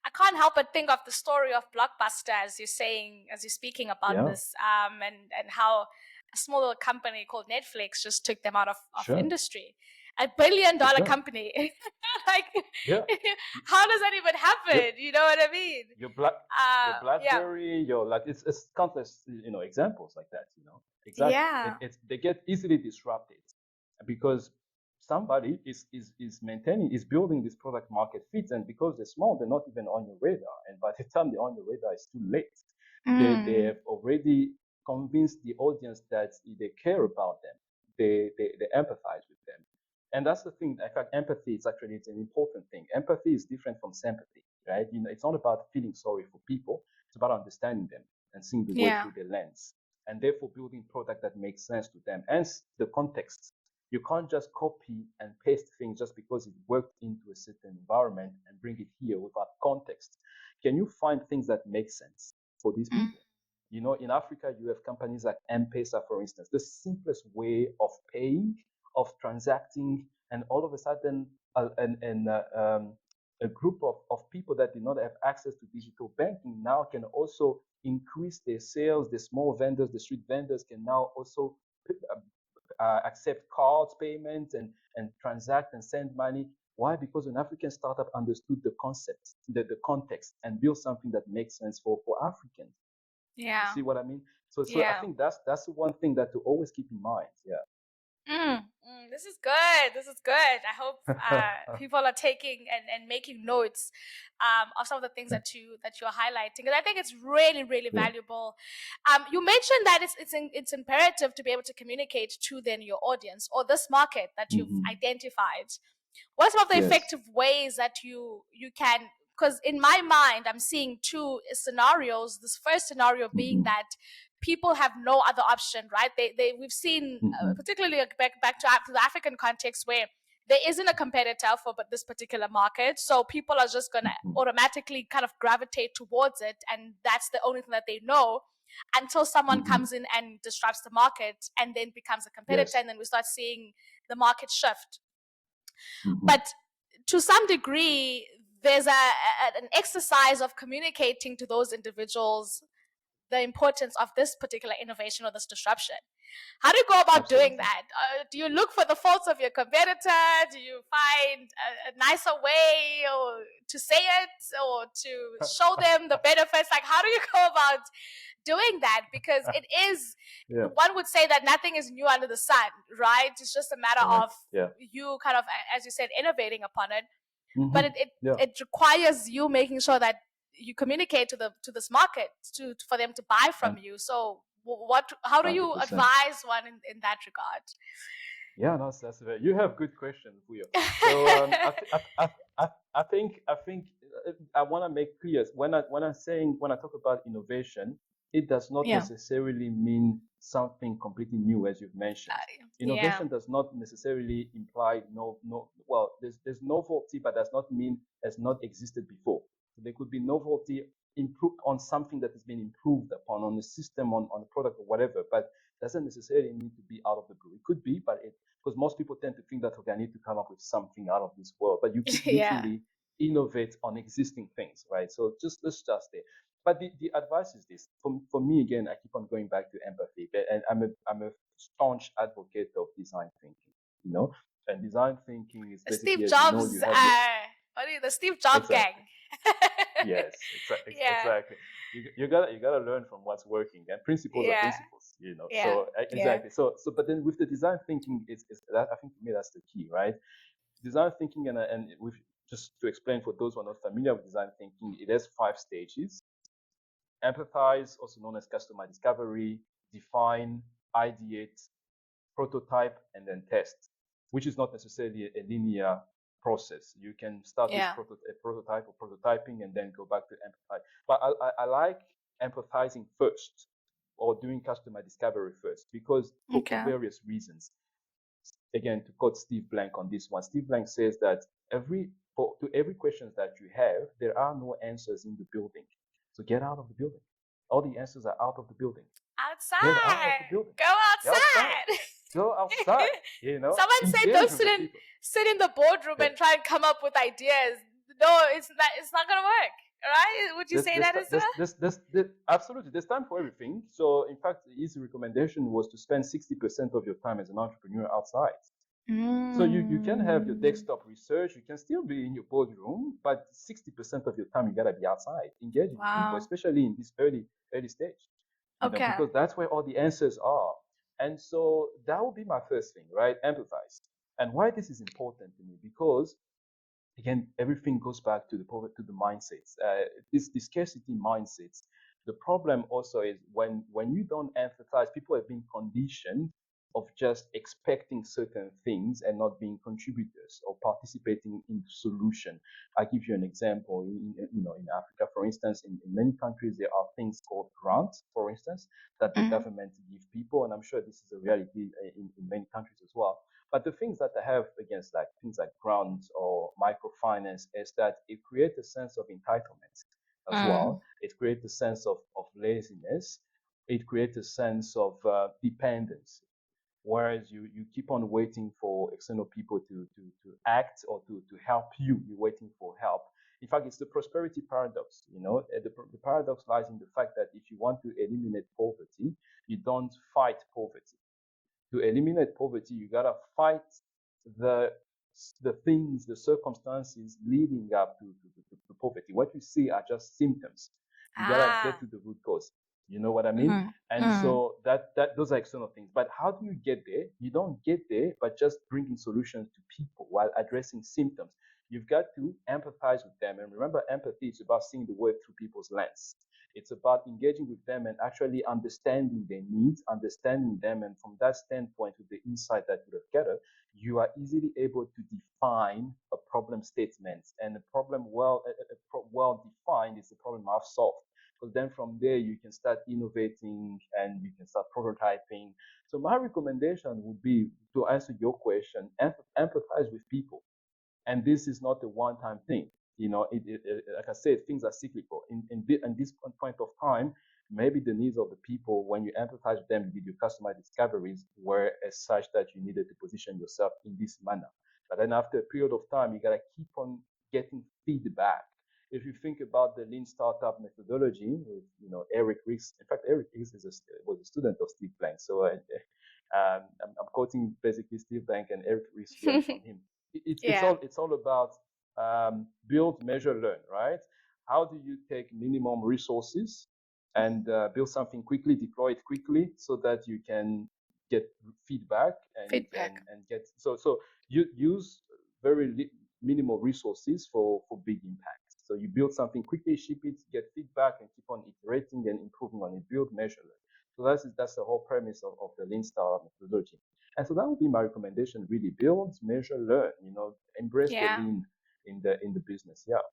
I can't help but think of the story of Blockbuster as you're saying, as you're speaking about Yeah. this, and how a small little company called Netflix just took them out of Sure. industry. $1 billion Sure. company. Like, Yeah. how does that even Your happen? You know what I mean? your black your Yeah. BlackBerry, your like it's countless examples like that. Exactly. Yeah. It's they get easily disrupted because somebody is maintaining is building this product market fit, and because they're small, they're not even on your radar. And by the time they're on your radar, it's too late. They Mm. have already convinced the audience that they care about them. They empathize with them. And that's the thing. In fact, empathy is actually it's an important thing. Empathy is different from sympathy, right? It's not about feeling sorry for people. It's about understanding them and seeing the world Yeah. through their lens, and therefore building product that makes sense to them. Hence the context. You can't just copy and paste things just because it worked into a certain environment and bring it here without context. Can you find things that make sense for these Mm. people? In Africa, you have companies like M-Pesa, for instance, the simplest way of paying, of transacting, and all of a sudden, a group of people that did not have access to digital banking now can also increase their sales. The small vendors, the street vendors can now also accept cards payments and transact and send money. Why? Because an African startup understood the concept, the context, and built something that makes sense for Africans. You Yeah. see what I mean? So I Yeah. think that's the one thing that to always keep in mind. This is good. This is good. I hope Yeah. people are taking and making notes of some of the things that you're highlighting. Because I think it's really, really Yeah. valuable. You mentioned that it's imperative to be able to communicate to then your audience or this market that you've Mm-hmm. identified. What are some of the Yes. effective ways that you can? Because in my mind, I'm seeing two scenarios. This first scenario being Mm-hmm. that people have no other option, right? We've seen, particularly back to the African context, where there isn't a competitor for this particular market, so people are just going to automatically kind of gravitate towards it, and that's the only thing that they know, until someone comes in and disrupts the market and then becomes a competitor, Yes. and then we start seeing the market shift. But to some degree, there's an exercise of communicating to those individuals the importance of this particular innovation or this disruption. How do you go about doing that? Do you look for the faults of your competitor? Do you find a nicer way or to say it, or to show them the benefits? Like, how do you go about doing that? Because it is, one would say that nothing is new under the sun, right? It's just a matter of you kind of, as you said, innovating upon it. But it requires you making sure that you communicate to this market for them to buy from you. So how do you 100%. advise one in that regard? Yeah, no, that's very. You have good questions, Vuyo. So I think I want to make clear when I talk about innovation, it does not necessarily mean something completely new, as you've mentioned. Innovation does not necessarily imply well, there's novelty, but does not mean has not existed before. So there could be novelty improved on something that has been improved upon, on the system, on a product or whatever, but doesn't necessarily need to be out of the blue. It could be, but because most people tend to think that, okay, I need to come up with something out of this world, but you could literally innovate on existing things, right? So let's just there. But the advice is this. For me, again, I keep on going back to empathy, and I'm a staunch advocate of design thinking, and design thinking is basically, Steve Jobs, the Steve Jobs gang. Yes, exactly. You gotta learn from what's working, and principles are principles, So exactly. So but then with the design thinking, it's that, I think, for me, that's the key, right? Design thinking, and with, just to explain for those who are not familiar with design thinking, it has 5 stages: empathize, also known as customer discovery; define; ideate; prototype; and then test, which is not necessarily a linear process. You can start with a prototype or prototyping and then go back to empathize. But I like empathizing first, or doing customer discovery first, because for various reasons. Again, to quote Steve Blank on this one, Steve Blank says that to every question that you have, there are no answers in the building. So get out of the building. All the answers are out of the building. Outside. Get out of the building. Go outside. Go outside. Someone said don't sit in the boardroom and try and come up with ideas. No, it's not gonna work. Right? Would you say that as well? Absolutely. There's time for everything. So in fact, the easy recommendation was to spend 60% of your time as an entrepreneur outside. So you can have your desktop research, you can still be in your boardroom, but 60% of your time you gotta be outside, engaging with people, especially in this early stage. Because that's where all the answers are. And so that would be my first thing, right? Empathize. And why this is important to me, because again, everything goes back to the mindsets. This scarcity mindsets. The problem also is when you don't empathize, people have been conditioned of just expecting certain things and not being contributors or participating in the solution. I give you an example. In Africa, for instance, in many countries there are things called grants, for instance, that the government give people, and I'm sure this is a reality in many countries as well. But the things that I have against things like grants or microfinance is that it creates a sense of entitlement as well. It creates a sense of laziness. It creates a sense of dependence. Whereas you keep on waiting for external people to act or to help you. You're waiting for help. In fact, it's the prosperity paradox. The paradox lies in the fact that if you want to eliminate poverty, you don't fight poverty. To eliminate poverty, you gotta fight the things, the circumstances leading up to poverty. What you see are just symptoms. You gotta get to the root cause. You know what I mean? And so that those are external things. But how do you get there? You don't get there by just bringing solutions to people while addressing symptoms. You've got to empathize with them. And remember, empathy is about seeing the world through people's lens. It's about engaging with them and actually understanding their needs, understanding them. And from that standpoint, with the insight that you have gathered, you are easily able to define a problem statement. And a problem well defined is the problem I've solved. because then from there you can start innovating and you can start prototyping. So my recommendation would be to answer your question, empathize with people. And this is not a one-time thing. Like I said, things are cyclical. In this point of time, maybe the needs of the people, when you empathize with them with your customer discoveries, were as such that you needed to position yourself in this manner. But then after a period of time, you gotta keep on getting feedback. If you think about the lean startup methodology with Eric Ries, in fact Eric Ries was a student of Steve Blank, so I'm quoting basically Steve Blank, and Eric Ries learned from him. Yeah. It's all about build, measure, learn, right? How do you take minimum resources and build something quickly, deploy it quickly, so that you can get feedback Feedback. and get so you use very minimal resources for big impact. So you build something quickly, ship it, get feedback, and keep on iterating and improving on it. Build, measure, learn. So that's the whole premise of the Lean Startup methodology. And so that would be my recommendation: really build, measure, learn. Embrace the Yeah. lean in the business. Yeah,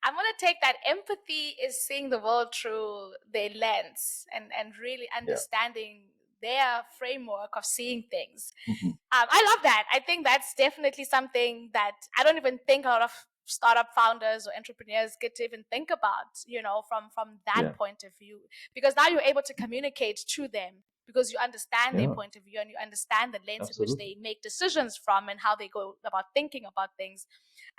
I'm gonna take that empathy is seeing the world through their lens and really yeah, understanding their framework of seeing things. mm-hmm. I love that. I think that's definitely something that I don't even think a lot of startup founders or entrepreneurs get to even think about, from that Yeah, point of view. Because now you're able to communicate to them because you understand their yeah, point of view and you understand the lens in which absolutely. they make decisions from and how they go about thinking about things.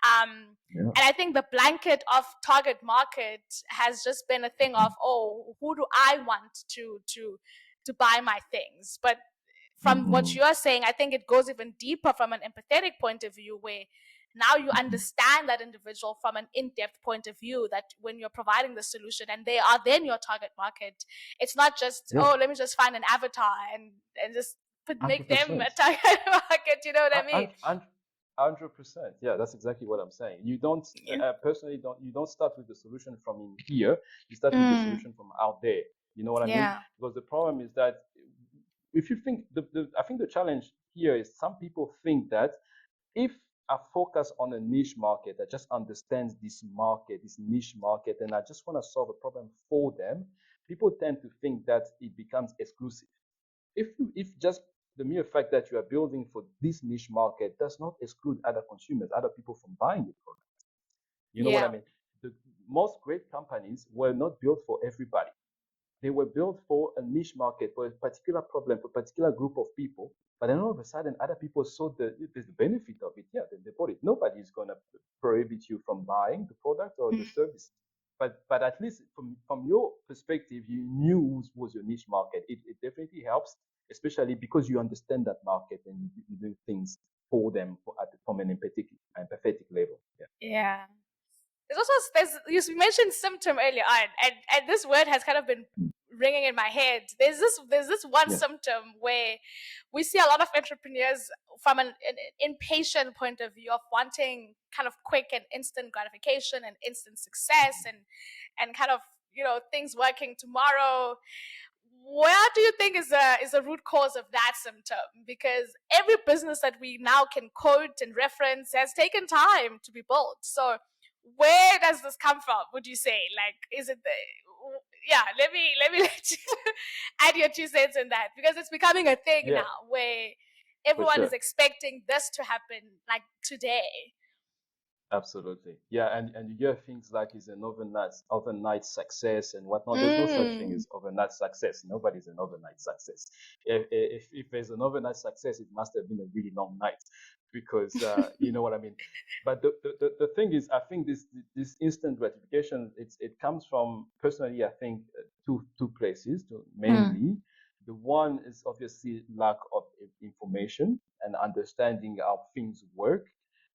Um, Yeah, and I think the blanket of target market has just been a thing of, oh, who do I want to buy my things? But from what mm-hmm. you're saying, I think it goes even deeper from an empathetic point of view, where now you Mm-hmm. understand that individual from an in-depth point of view, that when you're providing the solution and they are then your target market, it's not just, Yeah, oh, let me just find an avatar and just make hundred them a percent. target market, you know what I mean? 100%. Yeah, that's exactly what I'm saying. You don't Yeah. personally don't you don't start with the solution from in here. You start with the Mm, solution from out there. You know what I mean? yeah. Because the problem is that if you think I think the challenge here is some people think that if I focus on a niche market that just understands this market, this niche market, and I just want to solve a problem for them, people tend to think that it becomes exclusive. If just the mere fact that you are building for this niche market does not exclude other consumers, other people from buying the product. You know what I Yeah. mean? The most great companies were not built for everybody. They were built for a niche market, for a particular problem, for a particular group of people. But then all of a sudden, other people saw the benefit of it. Yeah, they bought it. Nobody is going to prohibit you from buying the product or the Mm. service. But at least from your perspective, you knew was your niche market. It definitely helps, especially because you understand that market and you do things for them from an empathetic level. Yeah. Yeah. There's also you mentioned symptom earlier on, and this word has kind of been ringing in my head. There's this one Yeah. symptom where we see a lot of entrepreneurs from an impatient point of view of wanting kind of quick and instant gratification and instant success and kind of things working tomorrow. Where do you think is a root cause of that symptom? Because every business that we now can quote and reference has taken time to be built. So where does this come from? Would you say, like, is it the yeah? Let me let you add your 2 cents in that, because it's becoming a thing Yeah, now where for everyone is sure. expecting this to happen like today. Absolutely. Yeah, and you hear things like it's an overnight success and whatnot. There's no such thing Mm. as overnight success. Nobody's an overnight success. If there's an overnight success, it must have been a really long night because you know what I mean. But the thing is, I think this instant gratification, it comes from personally, I think two places, Mm. mainly. The one is obviously lack of information and understanding how things work,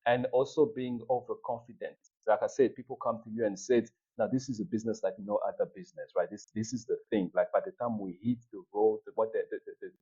and also being overconfident. Like I said, people come to you and said, now this is a business like no other business, right? This is the thing. Like by the time we hit the road, what the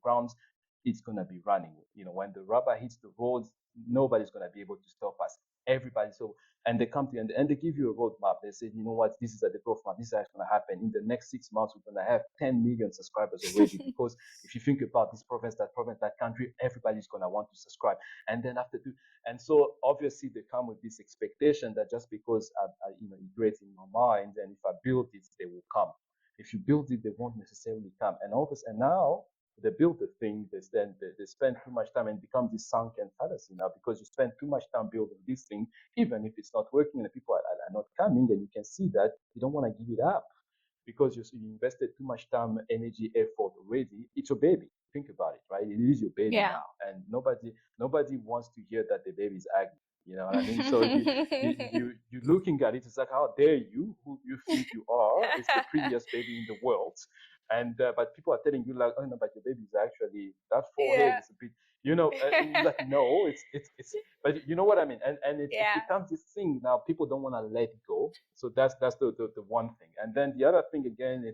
grounds, it's gonna be running. When the rubber hits the road, nobody's gonna be able to stop us. everybody. So, and they come to you and they give you a roadmap. They say, you know what, this is the growth map. This is what's going to happen in the next 6 months. We're going to have 10 million subscribers already. Because if you think about this province, that country, everybody's going to want to subscribe. And then after two, and so obviously they come with this expectation that just because I integrate in my mind, and if I build it, they will come. If you build it, they won't necessarily come. And all this, and now they build the thing, they spend too much time and become this sunken fallacy now, because you spend too much time building this thing, even if it's not working and the people are not coming, and you can see that you don't want to give it up because you invested too much time, energy, effort already. It's your baby. Think about it, right? It is your baby Yeah. now, and nobody wants to hear that the baby is ugly. You know what I mean? So you looking at it, it's like, how dare you, who you think you are, is the prettiest baby in the world, and but people are telling you like, oh no, but your baby is actually, that forehead Yeah. is a bit, like, no, it's but you know what I mean, and it Yeah. becomes this thing now. People don't want to let go, so that's the one thing. And then the other thing again,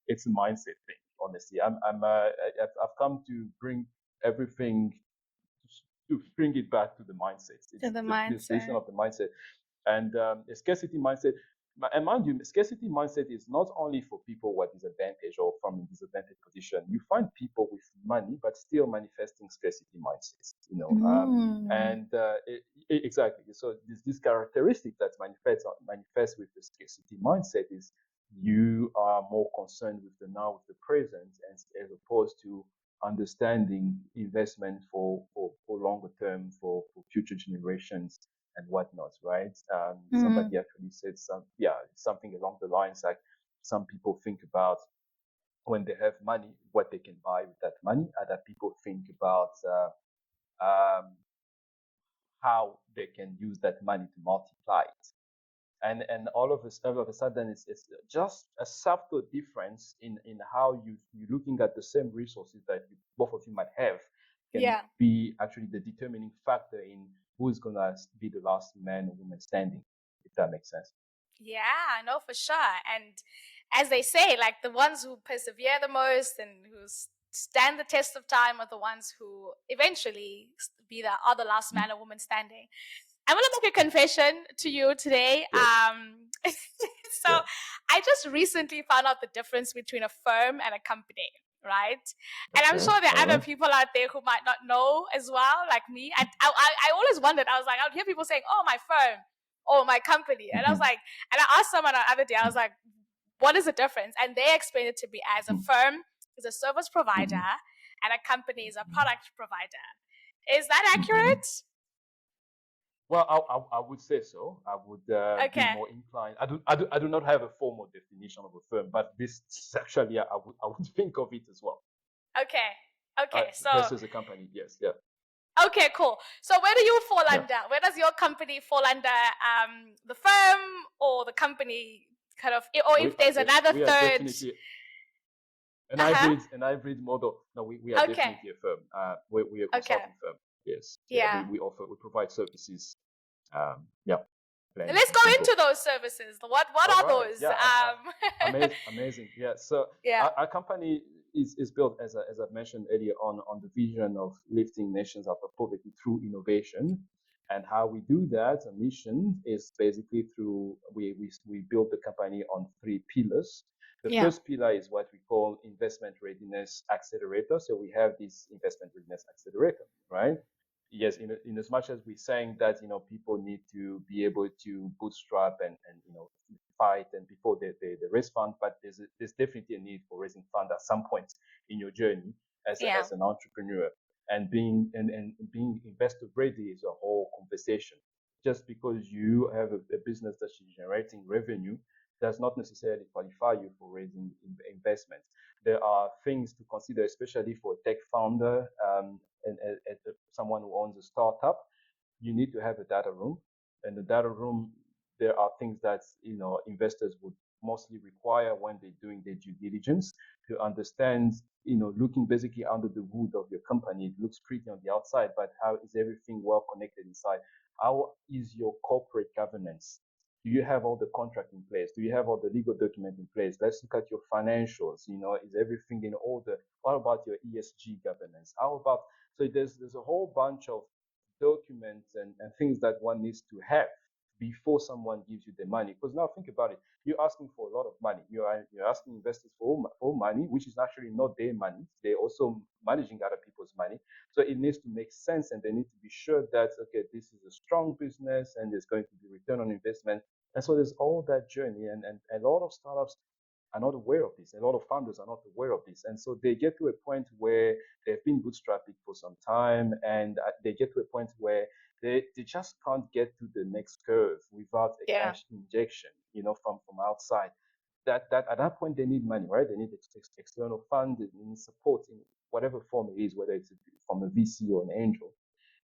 it's a mindset thing. Honestly, I've come to bring everything, to bring it back to the mindset. To It's the the appreciation mindset. of the mindset. And a scarcity mindset, and mind you, scarcity mindset is not only for people who are disadvantaged or from a disadvantaged position. You find people with money but still manifesting scarcity mindsets, Mm. and exactly. So this characteristic that manifests with the scarcity mindset is you are more concerned with the now, with the present, as opposed to understanding investment for longer term, for future generations and whatnot, right? Mm. Somebody actually said something along the lines like, some people think about when they have money, what they can buy with that money. Other people think about how they can use that money to multiply it. And all of a sudden, it's just a subtle difference in how you're looking at the same resources that both of you might have, can Yeah. be actually the determining factor in who is gonna be the last man or woman standing, if that makes sense. Yeah, no, for sure. And as they say, like the ones who persevere the most and who stand the test of time are the ones who eventually are the last Mm-hmm. man or woman standing. I'm gonna make a confession to you today. Sure. So Yeah. I just recently found out the difference between a firm and a company, right? And I'm Okay. sure there All are other right. people out there who might not know as well, like me. I always wondered. I was like, I would hear people saying, "Oh, my firm," or "my company," and I was Mm-hmm. like, and I asked someone the other day, I was like, "What is the difference?" And they explained it to me as a Mm-hmm. firm is a service provider Mm-hmm. and a company is a product provider. Is that Mm-hmm. accurate? Well, I would say so. I would be Okay. more inclined. I do not have a formal definition of a firm, but this is actually, I would think of it as well. Okay. Okay. So, Versus a company. Yes. Yeah. okay, cool. So, where do you fall Yeah. under? Where does your company fall under? The firm or the company? Kind of, or if there's another We are third. definitely Uh huh. an hybrid model. No, we are Okay. definitely a firm. We are a Okay. consulting firm. Yes. Yeah. Yeah. We provide services. Yeah. Planning Let's and go control. into those services. What All are right. those? Yeah. Amazing. Yeah. So Yeah. our company is built, as I've mentioned earlier, on the vision of lifting nations out of poverty through innovation. And how we do that, a mission, is basically through, we build the company on three pillars. The Yeah. first pillar is what we call investment readiness accelerator. So we have this investment readiness accelerator, right? Yes, in as much as we're saying that, people need to be able to bootstrap and fight and before they raise fund, but there's definitely a need for raising fund at some point in your journey Yeah. as an entrepreneur. And being investor ready is a whole conversation. Just because you have a business that's generating revenue does not necessarily qualify you for raising investment. There are things to consider, especially for a tech founder, and someone who owns a startup. You need to have a data room, and the data room, there are things that investors would mostly require when they're doing their due diligence, to understand, looking basically under the hood of your company. It looks pretty on the outside, but how is everything well connected inside? How is your corporate governance? Do you have all the contract in place? Do you have all the legal document in place? Let's look at your financials. Is everything in order? What about your ESG governance? How about, so there's a whole bunch of documents and things that one needs to have before someone gives you the money. Because now think about it, you're asking for a lot of money. You're asking investors for money, which is actually not their money. They're also managing other people's money. So it needs to make sense, and they need to be sure that okay, this is a strong business and there's going to be return on investment. And so there's all that journey, and a lot of startups are not aware of this. A lot of founders are not aware of this. And so they get to a point where they've been bootstrapping for some time, and they get to a point where they just can't get to the next curve without a Yeah. cash injection, from outside. That at that point they need money, right? They need external fund, they need support in whatever form it is, whether it's from a VC or an angel.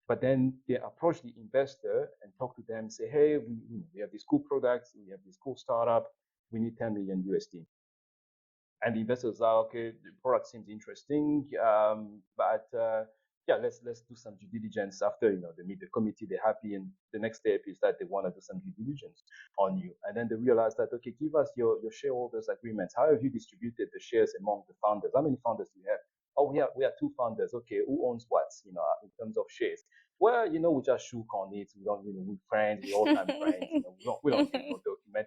But then they approach the investor and talk to them, say, hey, we have this cool product, we have this cool startup, we need 10 million USD. And the investors are okay. The product seems interesting, but yeah, let's do some due diligence after they meet the committee, they're happy, and the next step is that they want to do some due diligence on you, and then they realize that okay, give us your shareholders agreements. How have you distributed the shares among the founders? How many founders do you have? Oh, we have two founders. Okay, who owns what? In terms of shares. Well, we just shook on it. We don't, we're friends, we're all time friends. We don't need no document.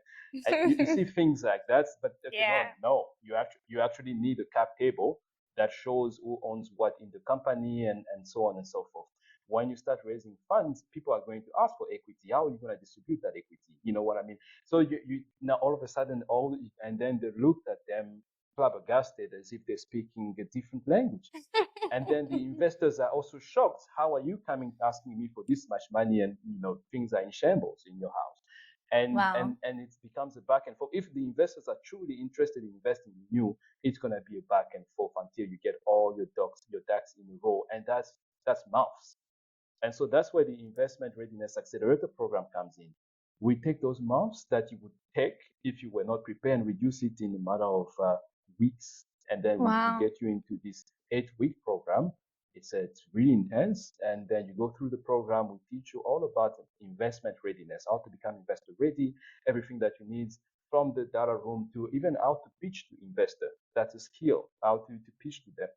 You see things like that, but okay, Yeah. no, you actually need a cap table that shows who owns what in the company and so on and so forth. When you start raising funds, people are going to ask for equity. How are you going to distribute that equity? You know what I mean? So you now all of a sudden and then they looked at them flabbergasted as if they're speaking a different language. And then the investors are also shocked. How are you coming asking me for this much money, and things are in shambles in your house? And Wow. and and it becomes a back and forth. If the investors are truly interested in investing in you, it's gonna be a back and forth until you get all your ducks in a row, and that's months. And so that's where the investment readiness accelerator program comes in. We take those months that you would take if you were not prepared and reduce it in a matter of weeks. And then we Wow. get you into this 8-week program. It's really intense. And then you go through the program. We teach you all about investment readiness, how to become investor ready, everything that you need from the data room to even how to pitch to investor. That's a skill, how to pitch to them.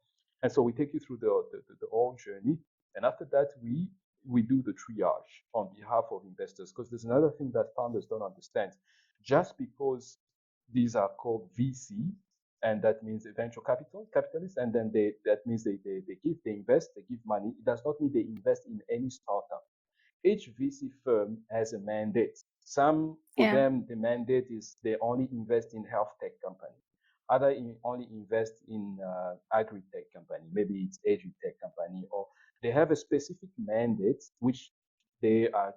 And so we take you through the whole journey, and after that, we do the triage on behalf of investors, because there's another thing that founders don't understand. Just because these are called VC, and that means venture capitalists, and then that means they invest, they give money. It does not mean they invest in any startup. Each VC firm has a mandate. Some, for Yeah. them, the mandate is they only invest in health tech company. Other only invest in agri-tech company. Maybe it's agri-tech company, or they have a specific mandate which they are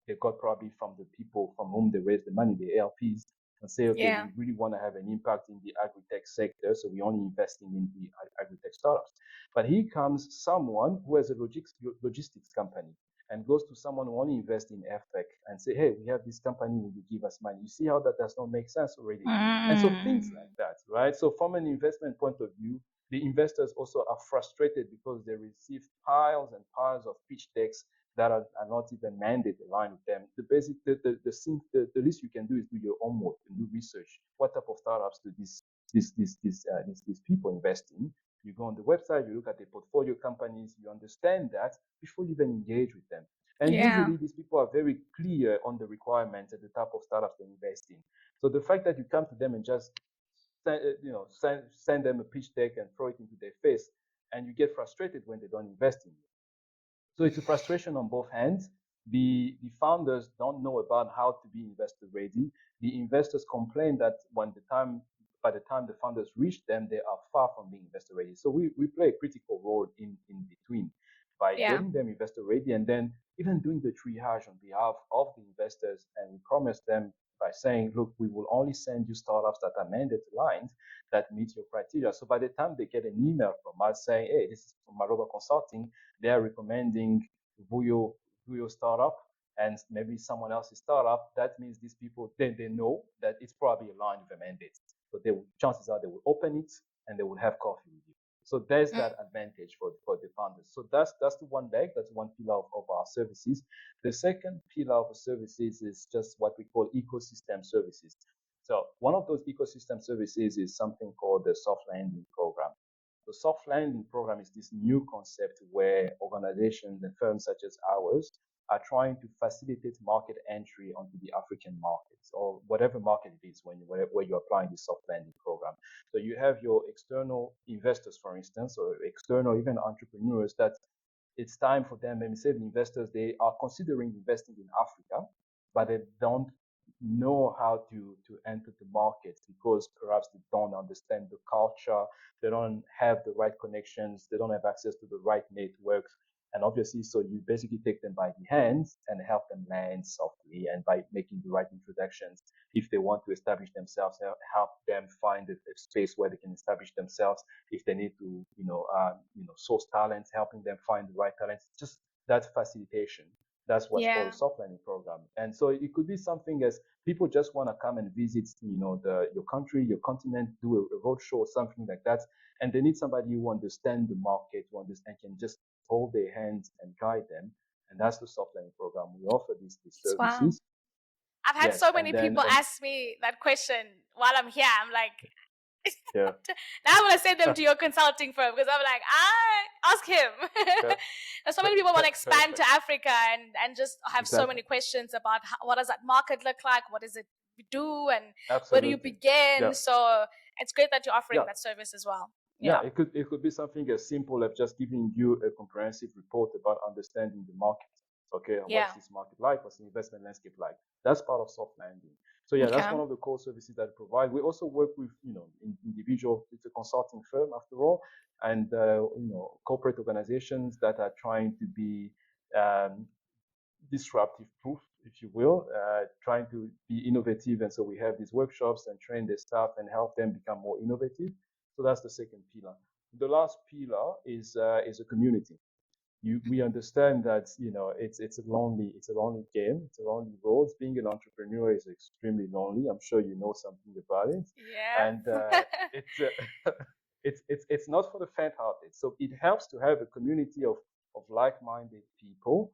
they got probably from the people from whom they raise the money, the LPs, and say, okay, Yeah. we really want to have an impact in the agri-tech sector, so we're only investing in the agri-tech startups. But here comes someone who has a logistics company and goes to someone who only invests in tech and say, hey, we have this company, will you give us money? You see how that does not make sense already. And so things Mm. like that, right? So from an investment point of view, the investors also are frustrated because they receive piles and piles of pitch decks that are not even mandate aligned with them. The basic, the least you can do is do your homework and do research. What type of startups do these people invest in? You go on the website, you look at the portfolio companies, you understand that before you even engage with them. And Yeah. usually these people are very clear on the requirements and the type of startups they invest in. So the fact that you come to them and just send them a pitch deck and throw it into their face, and you get frustrated when they don't invest in you. So it's a frustration on both ends. The founders don't know about how to be investor ready. The investors complain that by the time the founders reach them, they are far from being investor ready. So we play a critical role in between by Yeah. getting them investor ready, and then even doing the triage on behalf of the investors. And we promise them by saying, look, we will only send you startups that are mandate aligned, that meet your criteria. So by the time they get an email from us saying, hey, this is from Maloba Consulting, they are recommending Vuyo, Vuyo startup and maybe someone else's startup, that means these people, they know that it's probably aligned with a mandate. So chances are they will open it and they will have coffee with you. So there's Mm. that advantage for the founders. So that's the one leg, that's one pillar of our services. The second pillar of the services is just what we call ecosystem services. So one of those ecosystem services is something called the soft landing program. The soft landing program is this new concept where organizations and firms such as ours are trying to facilitate market entry onto the African markets or whatever market it is where you're applying the soft landing program. So you have your external investors, for instance, or external even entrepreneurs that it's time for them, maybe say the investors, they are considering investing in Africa, but they don't know how to enter the market because perhaps they don't understand the culture, they don't have the right connections, they don't have access to the right networks. And obviously, so you basically take them by the hands and help them land softly and by making the right introductions. If they want to establish themselves, help them find a space where they can establish themselves. If they need to, source talents, helping them find the right talents, just that facilitation. That's what's called Yeah. a soft landing program. And so it could be something as people just want to come and visit, your country, your continent, do a roadshow or something like that. And they need somebody who understands the market, who understand, can just hold their hands and guide them. And that's the soft landing program. We offer these Wow. services. I've had Yes. so And many then people ask me that question while I'm here. I'm like, yeah. now I'm gonna send them to your consulting firm because I'm like, ask him. Yeah. So many people want to expand to Perfect. Africa and just have so Exactly. many questions about what does that market look like, what does it do, and where do you Absolutely. begin. Yeah. So it's great that you're offering Yeah. that service as well. Yeah, Yeah, it could be something as simple as just giving you a comprehensive report about understanding the market. Okay, yeah. what's this market like? What's the investment landscape like? That's part of soft landing. So yeah, that's Okay. one of the core services that we provide. We also work with individual. It's a consulting firm after all, and corporate organizations that are trying to be um, disruptive proof, if you will, trying to be innovative. And so we have these workshops and train their staff and help them become more innovative. So that's the second pillar. The last pillar is a community. We understand that it's a lonely game, it's a lonely road. Being an entrepreneur is extremely lonely. I'm sure you know something about it, and Yeah. it's it's not for the faint-hearted. So it helps to have a community of like-minded people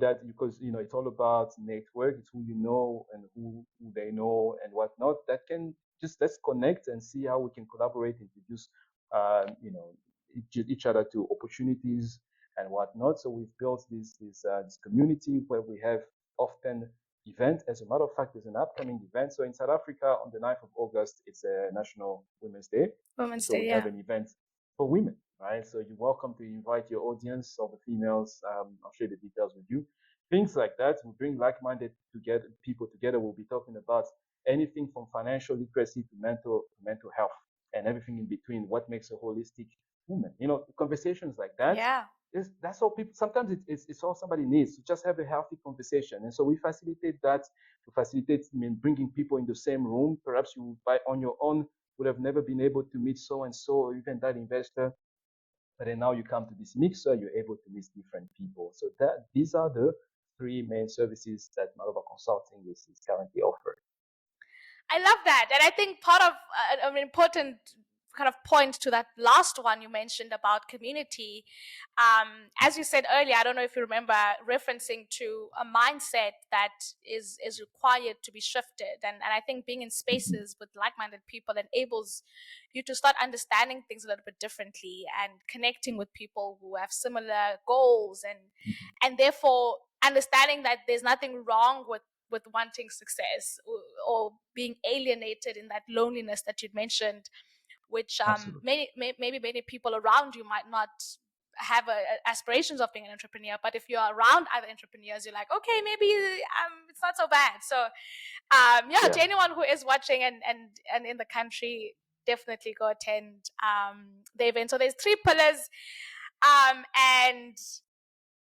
that because it's all about network. It's who you know and who they know and whatnot. That can just let's connect and see how we can collaborate, introduce each other to opportunities and whatnot. So we've built this community where we have often event. As a matter of fact, there's an upcoming event. So in South Africa on the 9th of August, it's a National Women's Day. And Women's so Day. we have Yeah. an event for women, right? So you're welcome to invite your audience of the females. I'll share the details with you. Things like that. We bring like-minded people together. We'll be talking about anything from financial literacy to mental health and everything in between. What makes a holistic woman? Conversations like that. Yeah. That's all people. Sometimes it's all somebody needs to just have a healthy conversation, and so we facilitate that. To facilitate, bringing people in the same room. Perhaps you by on your own would have never been able to meet so and so or even that investor, but then now you come to this mixer, you're able to meet different people. So these are the three main services that Maloba Consulting is currently offering. I love that. And I think part of an important kind of point to that last one you mentioned about community, as you said earlier, I don't know if you remember referencing to a mindset that is required to be shifted. And I think being in spaces with like-minded people enables you to start understanding things a little bit differently and connecting with people who have similar goals and therefore understanding that there's nothing wrong with wanting success or being alienated in that loneliness that you'd mentioned, which Absolutely. maybe many people around you might not have aspirations of being an entrepreneur, but if you're around other entrepreneurs, you're like, okay, maybe it's not so bad. So yeah, Yeah. to anyone who is watching and in the country, definitely go attend the event. So there's 3 pillars, and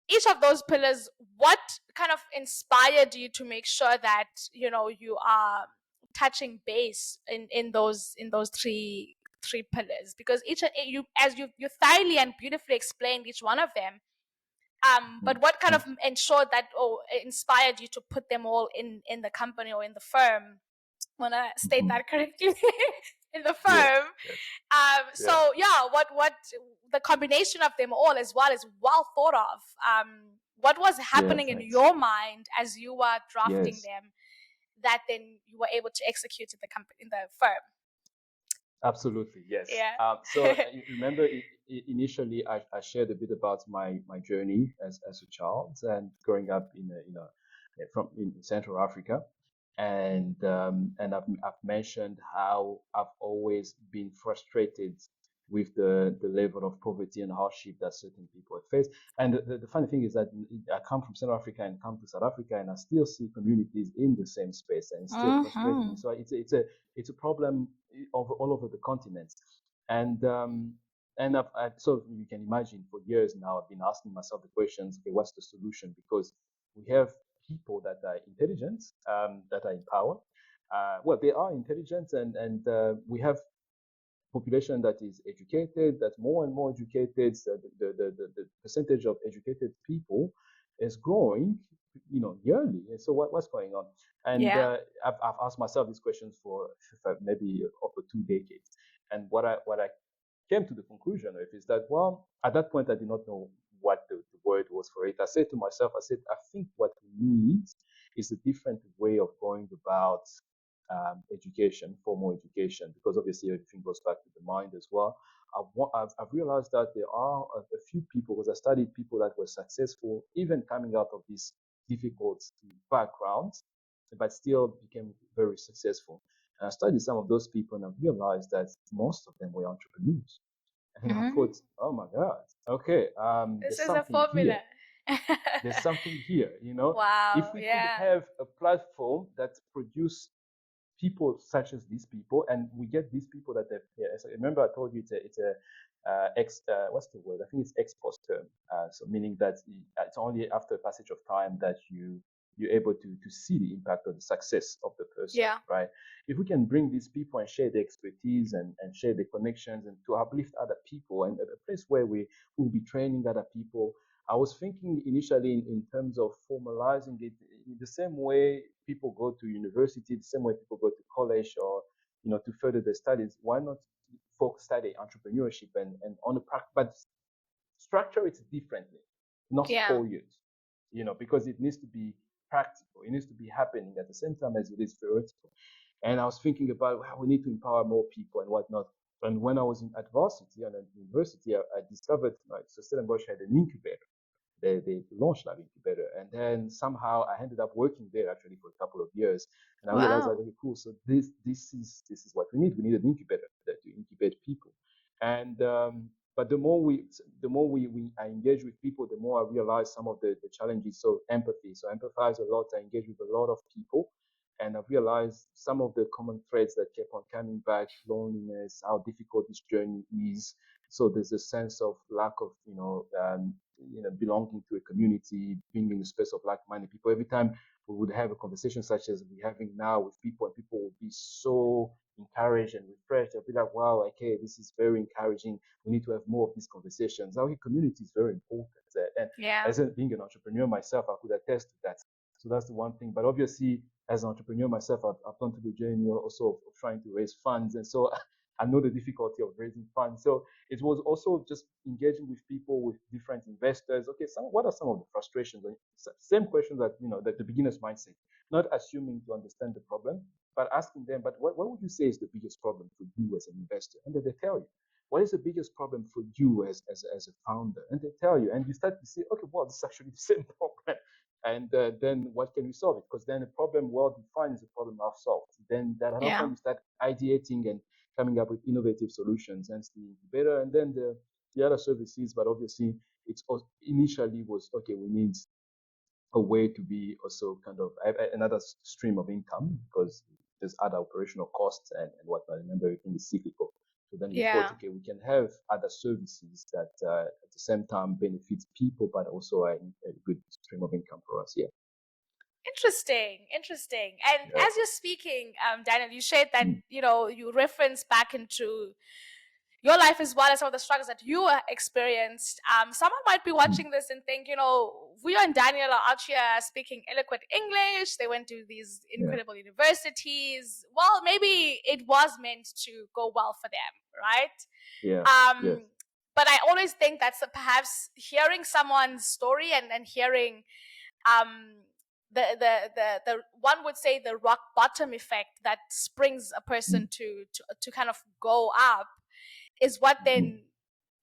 each of those pillars, what kind of inspired you to make sure that you are touching base in those three pillars? Because each you as you thoroughly and beautifully explained each one of them, but what kind of Thanks. ensured that inspired you to put them all in the company or in the firm? I want to state that correctly. In the Yes. firm. Yes. Yeah. So yeah, what the combination of them all as well is well thought of. What was Yeah. happening in Thanks. your mind as you were drafting Yes. them that then you were able to execute in the company, in the firm? Absolutely, yes. Yeah. So you remember, initially I shared a bit about my journey as a child and growing up from in Central Africa, and I've mentioned how I've always been frustrated with the level of poverty and hardship that certain people have faced. And the funny thing is that I come from Central Africa and come to South Africa, and I still see communities in the same space, and it's still frustrating me. Mm-hmm. So it's a problem over all over the continent. And so you can imagine for years now I've been asking myself the questions, okay, what's the solution? Because we have people that are intelligent, that are in power. Well, they are intelligent, and we have population that is educated, that's more and more educated. So the percentage of educated people is growing, yearly. And so what's going on? And Yeah. I've asked myself these questions for maybe over 2 decades. And what I came to the conclusion of is that, well, at that point, I did not know what the word was for it. I said to myself, I think what we need is a different way of going about education, formal education, because obviously everything goes back to the mind as well. I've realized that there are a few people, because I studied people that were successful, even coming out of these difficult backgrounds, but still became very successful. And I studied some of those people, and I realized that most of them were entrepreneurs. And I Mm-hmm. thought, oh my God, okay, This there's is a something formula. here. There's something here. If Wow. we could Yeah. have a platform that produce people such as these people, and we get these people that have. Yeah, so remember I told you it's a what's the word? I think it's ex post term. So meaning that it's only after passage of time that you're able to see the impact of the success of the person, Yeah. right? If we can bring these people and share the expertise and share the connections and to uplift other people, and a place where we will be training other people. I was thinking initially in terms of formalizing it in the same way people go to university, the same way people go to college, or to further their studies. Why not folks study entrepreneurship and on the practice, but structure it differently, not Yeah. 4 years, because it needs to be practical. It needs to be happening at the same time as it is theoretical. And I was thinking about how we need to empower more people and whatnot. And when I was at varsity and at university, I discovered so Stellenbosch had an incubator. They launched Lab Incubator, and then somehow I ended up working there actually for a couple of years, and I realized that, Wow. okay, cool. So this is what we need. We need an incubator to incubate people, and but the more we I engage with people, the more I realize some of the challenges. So empathy. So I empathize a lot. I engage with a lot of people, and I've realized some of the common threads that kept on coming back: loneliness, how difficult this journey is. So there's a sense of lack of belonging to a community, being in the space of like-minded people. Every time we would have a conversation such as we're having now with people, and people would be so encouraged and refreshed. They'll be like, wow, okay, this is very encouraging. We need to have more of these conversations. Our community is very important. And Yeah. as being an entrepreneur myself, I could attest to that. So that's the one thing. But obviously, as an entrepreneur myself, I've gone through the journey also of trying to raise funds. And so I know the difficulty of raising funds. So it was also just engaging with people, with different investors. Okay, what are some of the frustrations? Same question that the beginner's mindset, not assuming to understand the problem, but asking them, but what would you say is the biggest problem for you as an investor? And then they tell you, what is the biggest problem for you as a founder? And they tell you, and you start to see, okay, well, this is actually the same problem. And then what can we solve it? Because then a problem well defined is a problem I've solved. Then that another Yeah. time you start ideating and coming up with innovative solutions, and the incubator, and then the other services. But obviously, it's initially was okay. We need a way to be also kind of another stream of income, because there's other operational costs and whatnot. Remember, everything is cyclical. So then we thought, Yeah. okay, we can have other services that at the same time benefit people, but also a good stream of income for us. Yeah. Interesting, interesting. And Yeah. as you're speaking, Daniel, you shared that Mm. you reference back into your life as well as some of the struggles that you experienced. Someone might be Mm. watching this and think, Vuyo and Daniel are out here speaking eloquent English. They went to these Yeah. incredible universities. Well, maybe it was meant to go well for them, Yeah. right? Yes. But I always think that's perhaps hearing someone's story and hearing um, the one would say the rock bottom effect that springs a person Mm. to kind of go up is what Mhm. then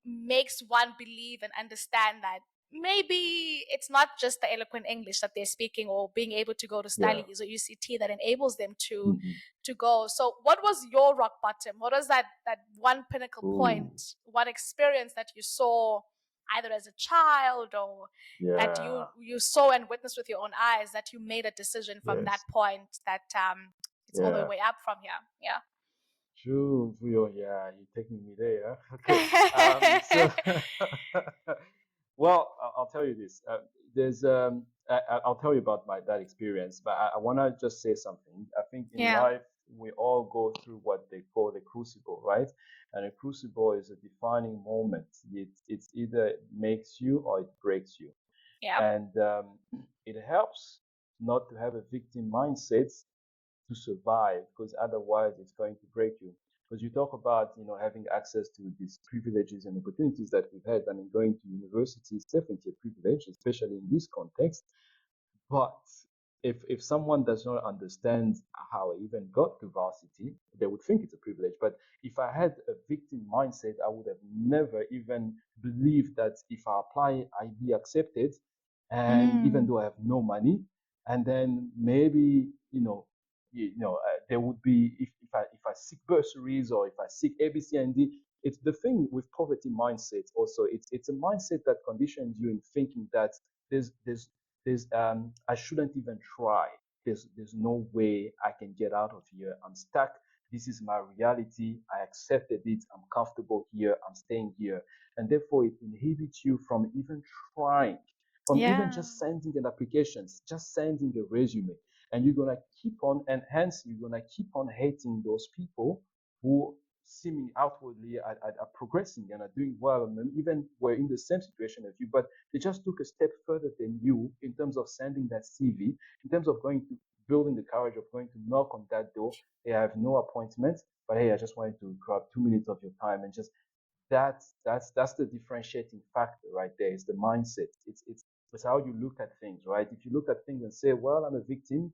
makes one believe and understand that maybe it's not just the eloquent English that they're speaking or being able to go to Yeah. studies or UCT that enables them Mhm. to go. So what was your rock bottom? What was that one pinnacle Ooh. point, one experience that you saw either as a child or that Yeah. you saw and witnessed with your own eyes that you made a decision from that Yes. point that it's all the Yeah. way up from here. Yeah. True, Vuyo. Yeah, you're taking me there. Okay. So, well, I'll tell you this. There's, I'll tell you about my that experience, but I want to just say something. I think in Yeah. life we all go through what they call the crucible, right? And a crucible is a defining moment. It's either makes you or it breaks you, Yeah. and it helps not to have a victim mindset to survive, because otherwise it's going to break you. Because you talk about, having access to these privileges and opportunities that we've had. I mean, going to university is definitely a privilege, especially in this context. But if someone does not understand how I even got to varsity, they would think it's a privilege. But if I had a victim mindset, I would have never even believed that if I apply, I'd be accepted. And even Mm. though I have no money, and then maybe, there would be, if I seek bursaries or if I seek A, B, C, and D. It's the thing with poverty mindset. Also, it's a mindset that conditions you in thinking that there's I shouldn't even try. There's no way I can get out of here. I'm stuck. This is my reality. I accepted it. I'm comfortable here. I'm staying here. And therefore it inhibits you from even trying, from even Yeah. just sending an application, just sending a resume. And you're gonna keep on, and hence you're gonna keep on hating those people who seeming outwardly are progressing and are doing well, and even were in the same situation as you, but they just took a step further than you in terms of sending that CV, in terms of going to building the courage of going to knock on that door. Hey, I have no appointment, but hey, I just wanted to grab 2 minutes of your time and just that's the differentiating factor right there. Is the mindset. It's how you look at things, right? If you look at things and say, well, I'm a victim.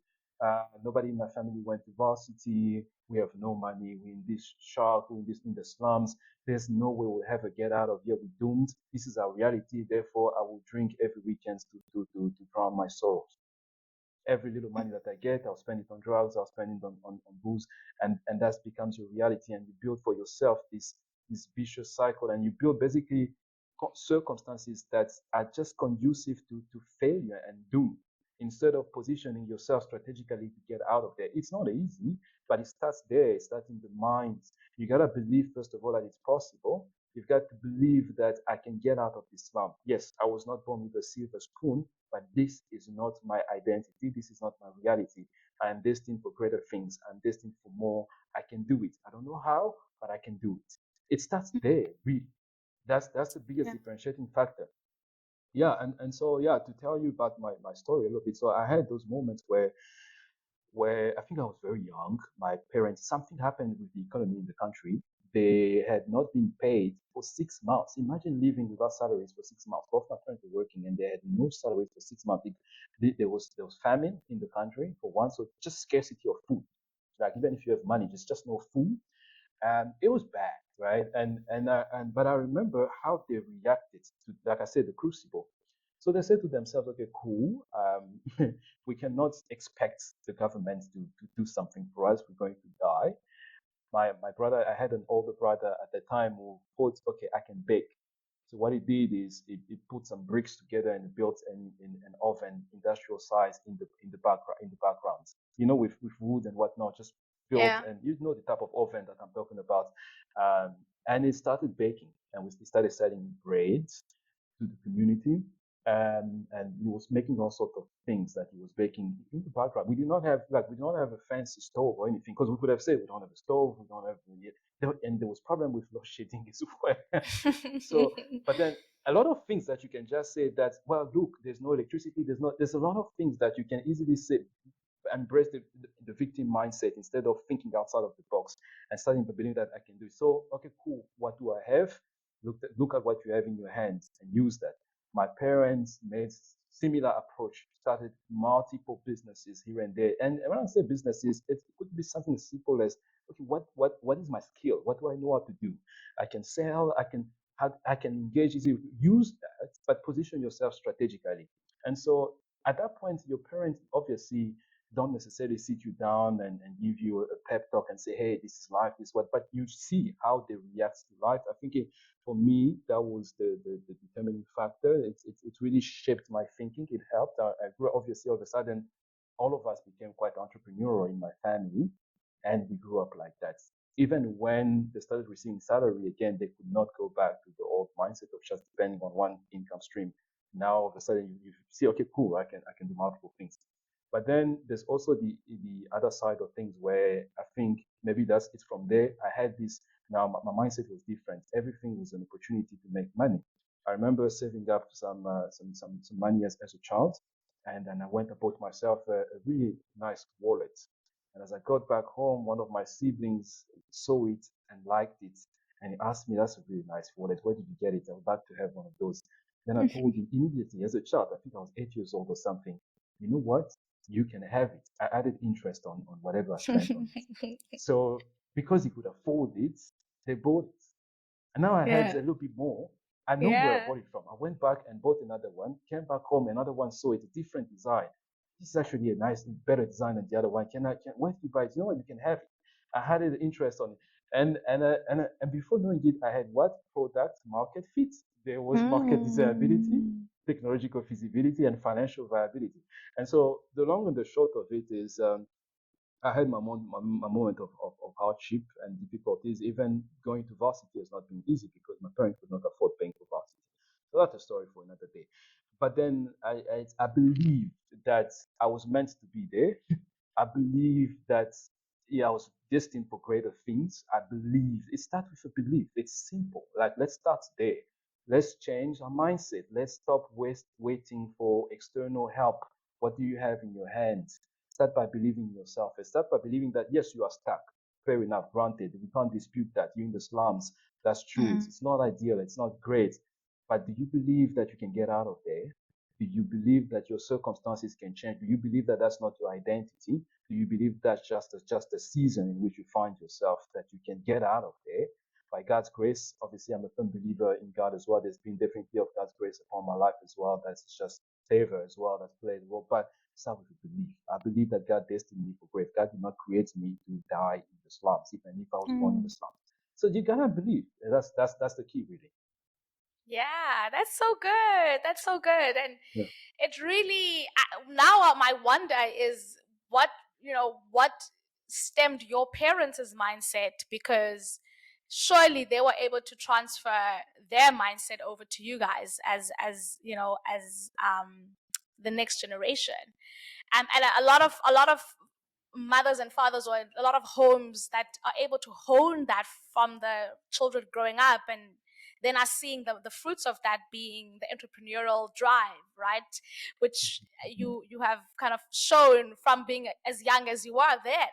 Nobody in my family went to varsity. We have no money. We're in this shark. We're in the slums. There's no way we'll ever get out of here. We're doomed. This is our reality. Therefore, I will drink every weekend to drown my sorrows. Every little money that I get, I'll spend it on drugs, I'll spend it on booze, and that becomes your reality. And you build for yourself this vicious cycle, and you build basically circumstances that are just conducive to failure and doom. Instead of positioning yourself strategically to get out of there, it's not easy, but it starts there. It starts in the mind. You gotta believe first of all that it's possible. You've got to believe that I can get out of this slump. Yes, I was not born with a silver spoon, but this is not my identity. This is not my reality. I am destined for greater things. I'm destined for more. I can do it. I don't know how, but I can do it. It starts there, really. That's the biggest Yeah. differentiating factor. Yeah, and so yeah, to tell you about my story a little bit. So I had those moments where I think I was very young. My parents, something happened with the economy in the country. They had not been paid for 6 months. Imagine living without salaries for 6 months. Both my parents were working and they had no salaries for 6 months. There was famine in the country for one, so just scarcity of food. Like even if you have money, just no food. And it was bad, right? And but I remember how they reacted to, like I said, the crucible. So they said to themselves, okay, cool. We cannot expect the government to do something for us. We're going to die. My brother, I had an older brother at the time who thought, okay, I can bake. So what he did is he put some bricks together and built an oven, industrial size, in the background. With wood and whatnot, just built, Yeah. and the type of oven that I'm talking about. And he started baking, and we started selling bread to the community. And he was making all sorts of things that he was baking in the background. We did not have a fancy stove or anything, because we could have said we don't have a stove, we don't have and there was problem with load shedding as well. So, but then a lot of things that you can just say that, well, look, there's no electricity, there's a lot of things that you can easily say, embrace the victim mindset instead of thinking outside of the box and starting to believe that I can do it. So, okay, cool. What do I have? Look at what you have in your hands and use that. My parents made similar approach, started multiple businesses here and there. And when I say businesses, it could be something as simple as, okay, what is my skill? What do I know how to do? I can sell, I can engage, use that, but position yourself strategically. And so at that point, your parents obviously don't necessarily sit you down and give you a pep talk and say, hey, this is life, this is what, but you see how they react to life. I think for me, that was the determining factor. It really shaped my thinking. It helped. I grew, obviously, all of a sudden, all of us became quite entrepreneurial in my family, and we grew up like that. Even when they started receiving salary again, they could not go back to the old mindset of just depending on one income stream. Now, all of a sudden, you see, okay, cool, I can do multiple things. But then there's also the other side of things where I think maybe it's from there. I had this. Now my mindset was different. Everything was an opportunity to make money. I remember saving up some money as a child, and then I went and bought myself a really nice wallet. And as I got back home, one of my siblings saw it and liked it, and he asked me, "That's a really nice wallet. Where did you get it? I would like to have one of those." Then I told him immediately as a child. I think I was 8 years old or something. You know what? You can have it. I added interest on whatever I spent on it. So because he could afford it, they bought it. And now I had Yeah. a little bit more. I know where I Yeah. bought it from. I went back and bought another one, came back home, another one saw it, a different design. This is actually a nice, better design than the other one. Where did you buy it? You know what? You can have it. I had an interest on it. And before knowing it, I had what? Product market fit. There was market desirability, Mm. technological feasibility, and financial viability. And so the long and the short of it is, I had my moment of hardship and difficulties. Even going to varsity has not been easy because my parents could not afford paying for varsity. So that's a story for another day. But then I believed that I was meant to be there. I believe that, yeah, I was destined for greater things. I believe it starts with a belief. It's simple. Like, let's start there. Let's change our mindset. Let's stop waiting for external help. What do you have in your hands? Start by believing in yourself. And start by believing that, yes, you are stuck. Fair enough, granted. We can't dispute that. You're in the slums. That's true. Mm. It's not ideal. It's not great. But do you believe that you can get out of there? Do you believe that your circumstances can change? Do you believe that that's not your identity? Do you believe that's just a season in which you find yourself, that you can get out of there? By God's grace, obviously, I'm a firm believer in God as well. There's been definitely of God's grace upon my life as well. That's just favor as well that's played a role. But start with a belief. I believe that God destined me for great. God did not create me to die in the slums, even if I was born in the Mm. slums. So you gotta believe. That's the key, really. Yeah, that's so good. That's so good. And Yeah. it really, now my wonder is what, what stemmed your parents' mindset, because surely they were able to transfer their mindset over to you guys as the next generation. And a lot of mothers and fathers, or a lot of homes that are able to hone that from the children growing up, and then are seeing the fruits of that being the entrepreneurial drive, right? Which you have kind of shown from being as young as you are then.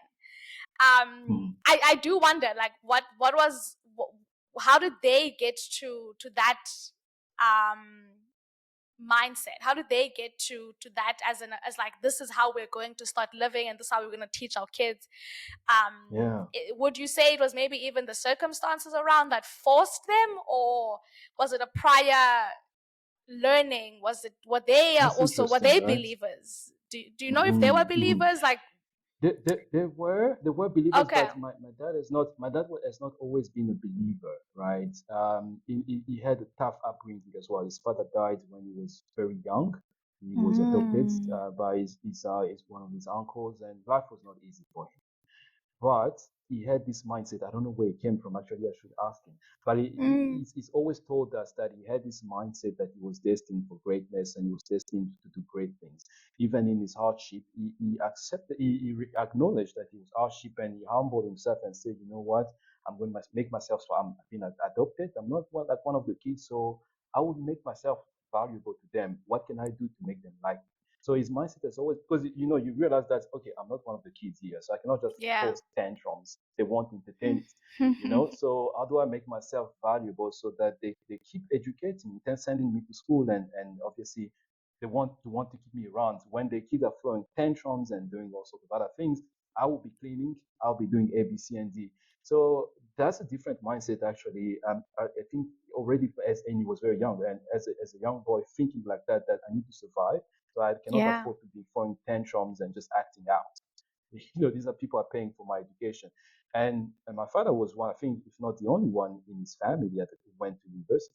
Hmm. I do wonder, like, how did they get to that um mindset? How did they get to that, as like, this is how we're going to start living, and this is how we're going to teach our kids? Yeah. Would you say it was maybe even the circumstances around that forced them, or was it a prior learning? That's Were interesting, they right? believers? Do you know if they were Mm-hmm. believers, like? There were believers, Okay. but my dad has not always been a believer, right? He had a tough upbringing as well. His father died when he was very young. He was adopted Mm. by his one of his uncles, and life was not easy for him. But he had this mindset. I don't know where it came from. Actually, I should ask him. But Mm. he's always told us that he had this mindset that he was destined for greatness and he was destined to do great things. Even in his hardship, he accepted, acknowledged that he was hardship, and he humbled himself and said, you know what? I'm going to make myself, so I'm being adopted. I'm not like one of the kids, so I would make myself valuable to them. What can I do to make them like me? So his mindset is always, because you realize that, okay, I'm not one of the kids here, so I cannot just Yeah. throw tantrums. They want entertainment, So how do I make myself valuable so that they keep educating me, then sending me to school, and obviously They want to keep me around. When the kids are throwing tantrums and doing all sorts of other things, I will be cleaning. I'll be doing A, B, C, and D. So that's a different mindset, actually. I think already as Amy was very young, and as a young boy thinking like that, that I need to survive. So I cannot Yeah. afford to be throwing tantrums and just acting out. These are people are paying for my education. And my father was one, I think, if not the only one in his family that went to university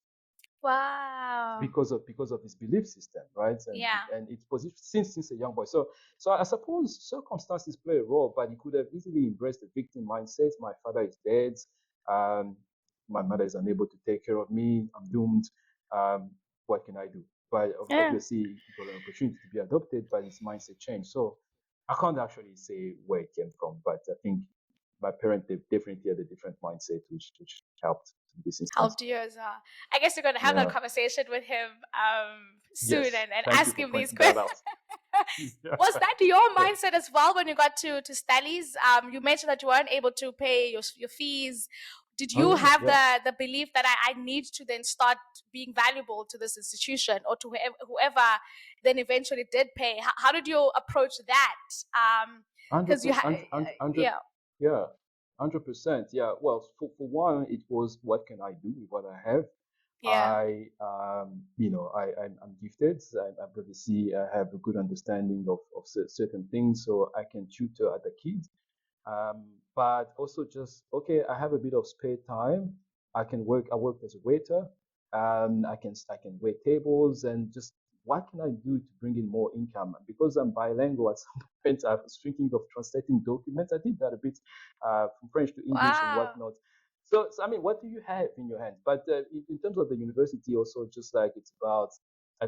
Wow. because of his belief system, right? Yeah. And it's positive since a young boy. So I suppose circumstances play a role, but he could have easily embraced the victim mindset. My father is dead. Um, my mother is unable to take care of me. I'm doomed. What can I do? But Yeah. obviously, he got an opportunity to be adopted, but his mindset changed. So I can't actually say where it came from, but I think my parents definitely had a different mindset, which helped in this instance. Helped you as well. I guess you're going to have that Yeah. conversation with him soon Yes. and Thank you ask for him these pointing that questions. out. Yeah. Was that your Yeah. mindset as well when you got to Stanley's? You mentioned that you weren't able to pay your fees. Did Oh you yeah. have Yeah. the belief that I need to then start being valuable to this institution or to whoever then eventually did pay? How did you approach that? Hundred Because you percent. had, Hundred. yeah, Yeah. 100%. Yeah. Well, for one, it was what can I do with what I have. yeah, I'm gifted. I obviously have a good understanding of certain things, so I can tutor other kids. But also just okay, I have a bit of spare time. I can work. I work as a waiter. I can wait tables and just what can I do to bring in more income? Because I'm bilingual, at some point I was thinking of translating documents. I did that a bit from French to English and wow, whatnot. So I mean, what do you have in your hands? But in terms of the university, also just like it's about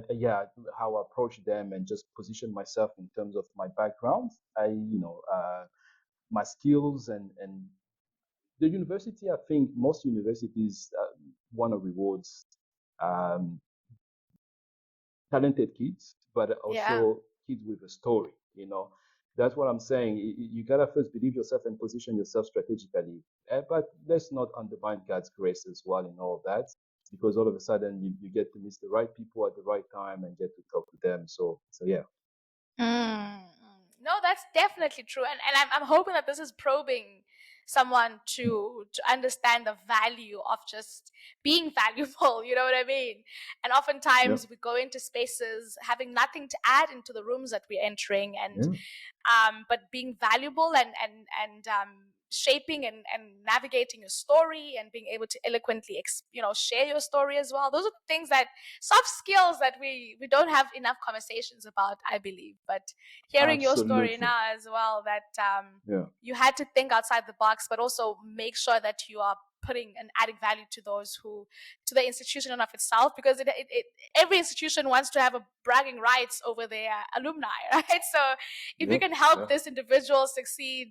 yeah, how I approach them and just position myself in terms of my background. My skills and the university. I think most universities want to reward um, talented kids, but yeah. also kids with a story. That's what I'm saying. You gotta first believe yourself and position yourself strategically. But let's not undermine God's grace as well in all that, because all of a sudden you get to miss the right people at the right time and get to talk to them. So yeah. Mm. No, that's definitely true, and I'm hoping that this is probing someone to understand the value of just being valuable. You know what I mean? And Yeah. oftentimes we go into spaces having nothing to add into the rooms that we're entering, and Yeah. but being valuable and shaping and navigating your story and being able to eloquently share your story as well. Those are the things that soft skills that we don't have enough conversations about, I believe. But hearing your story Absolutely. now as well, that Yeah. you had to think outside the box but also make sure that you are putting and adding value to those who to the institution in of itself, because every institution wants to have a bragging rights over their alumni, right? So if you Yeah. can help Yeah. this individual succeed,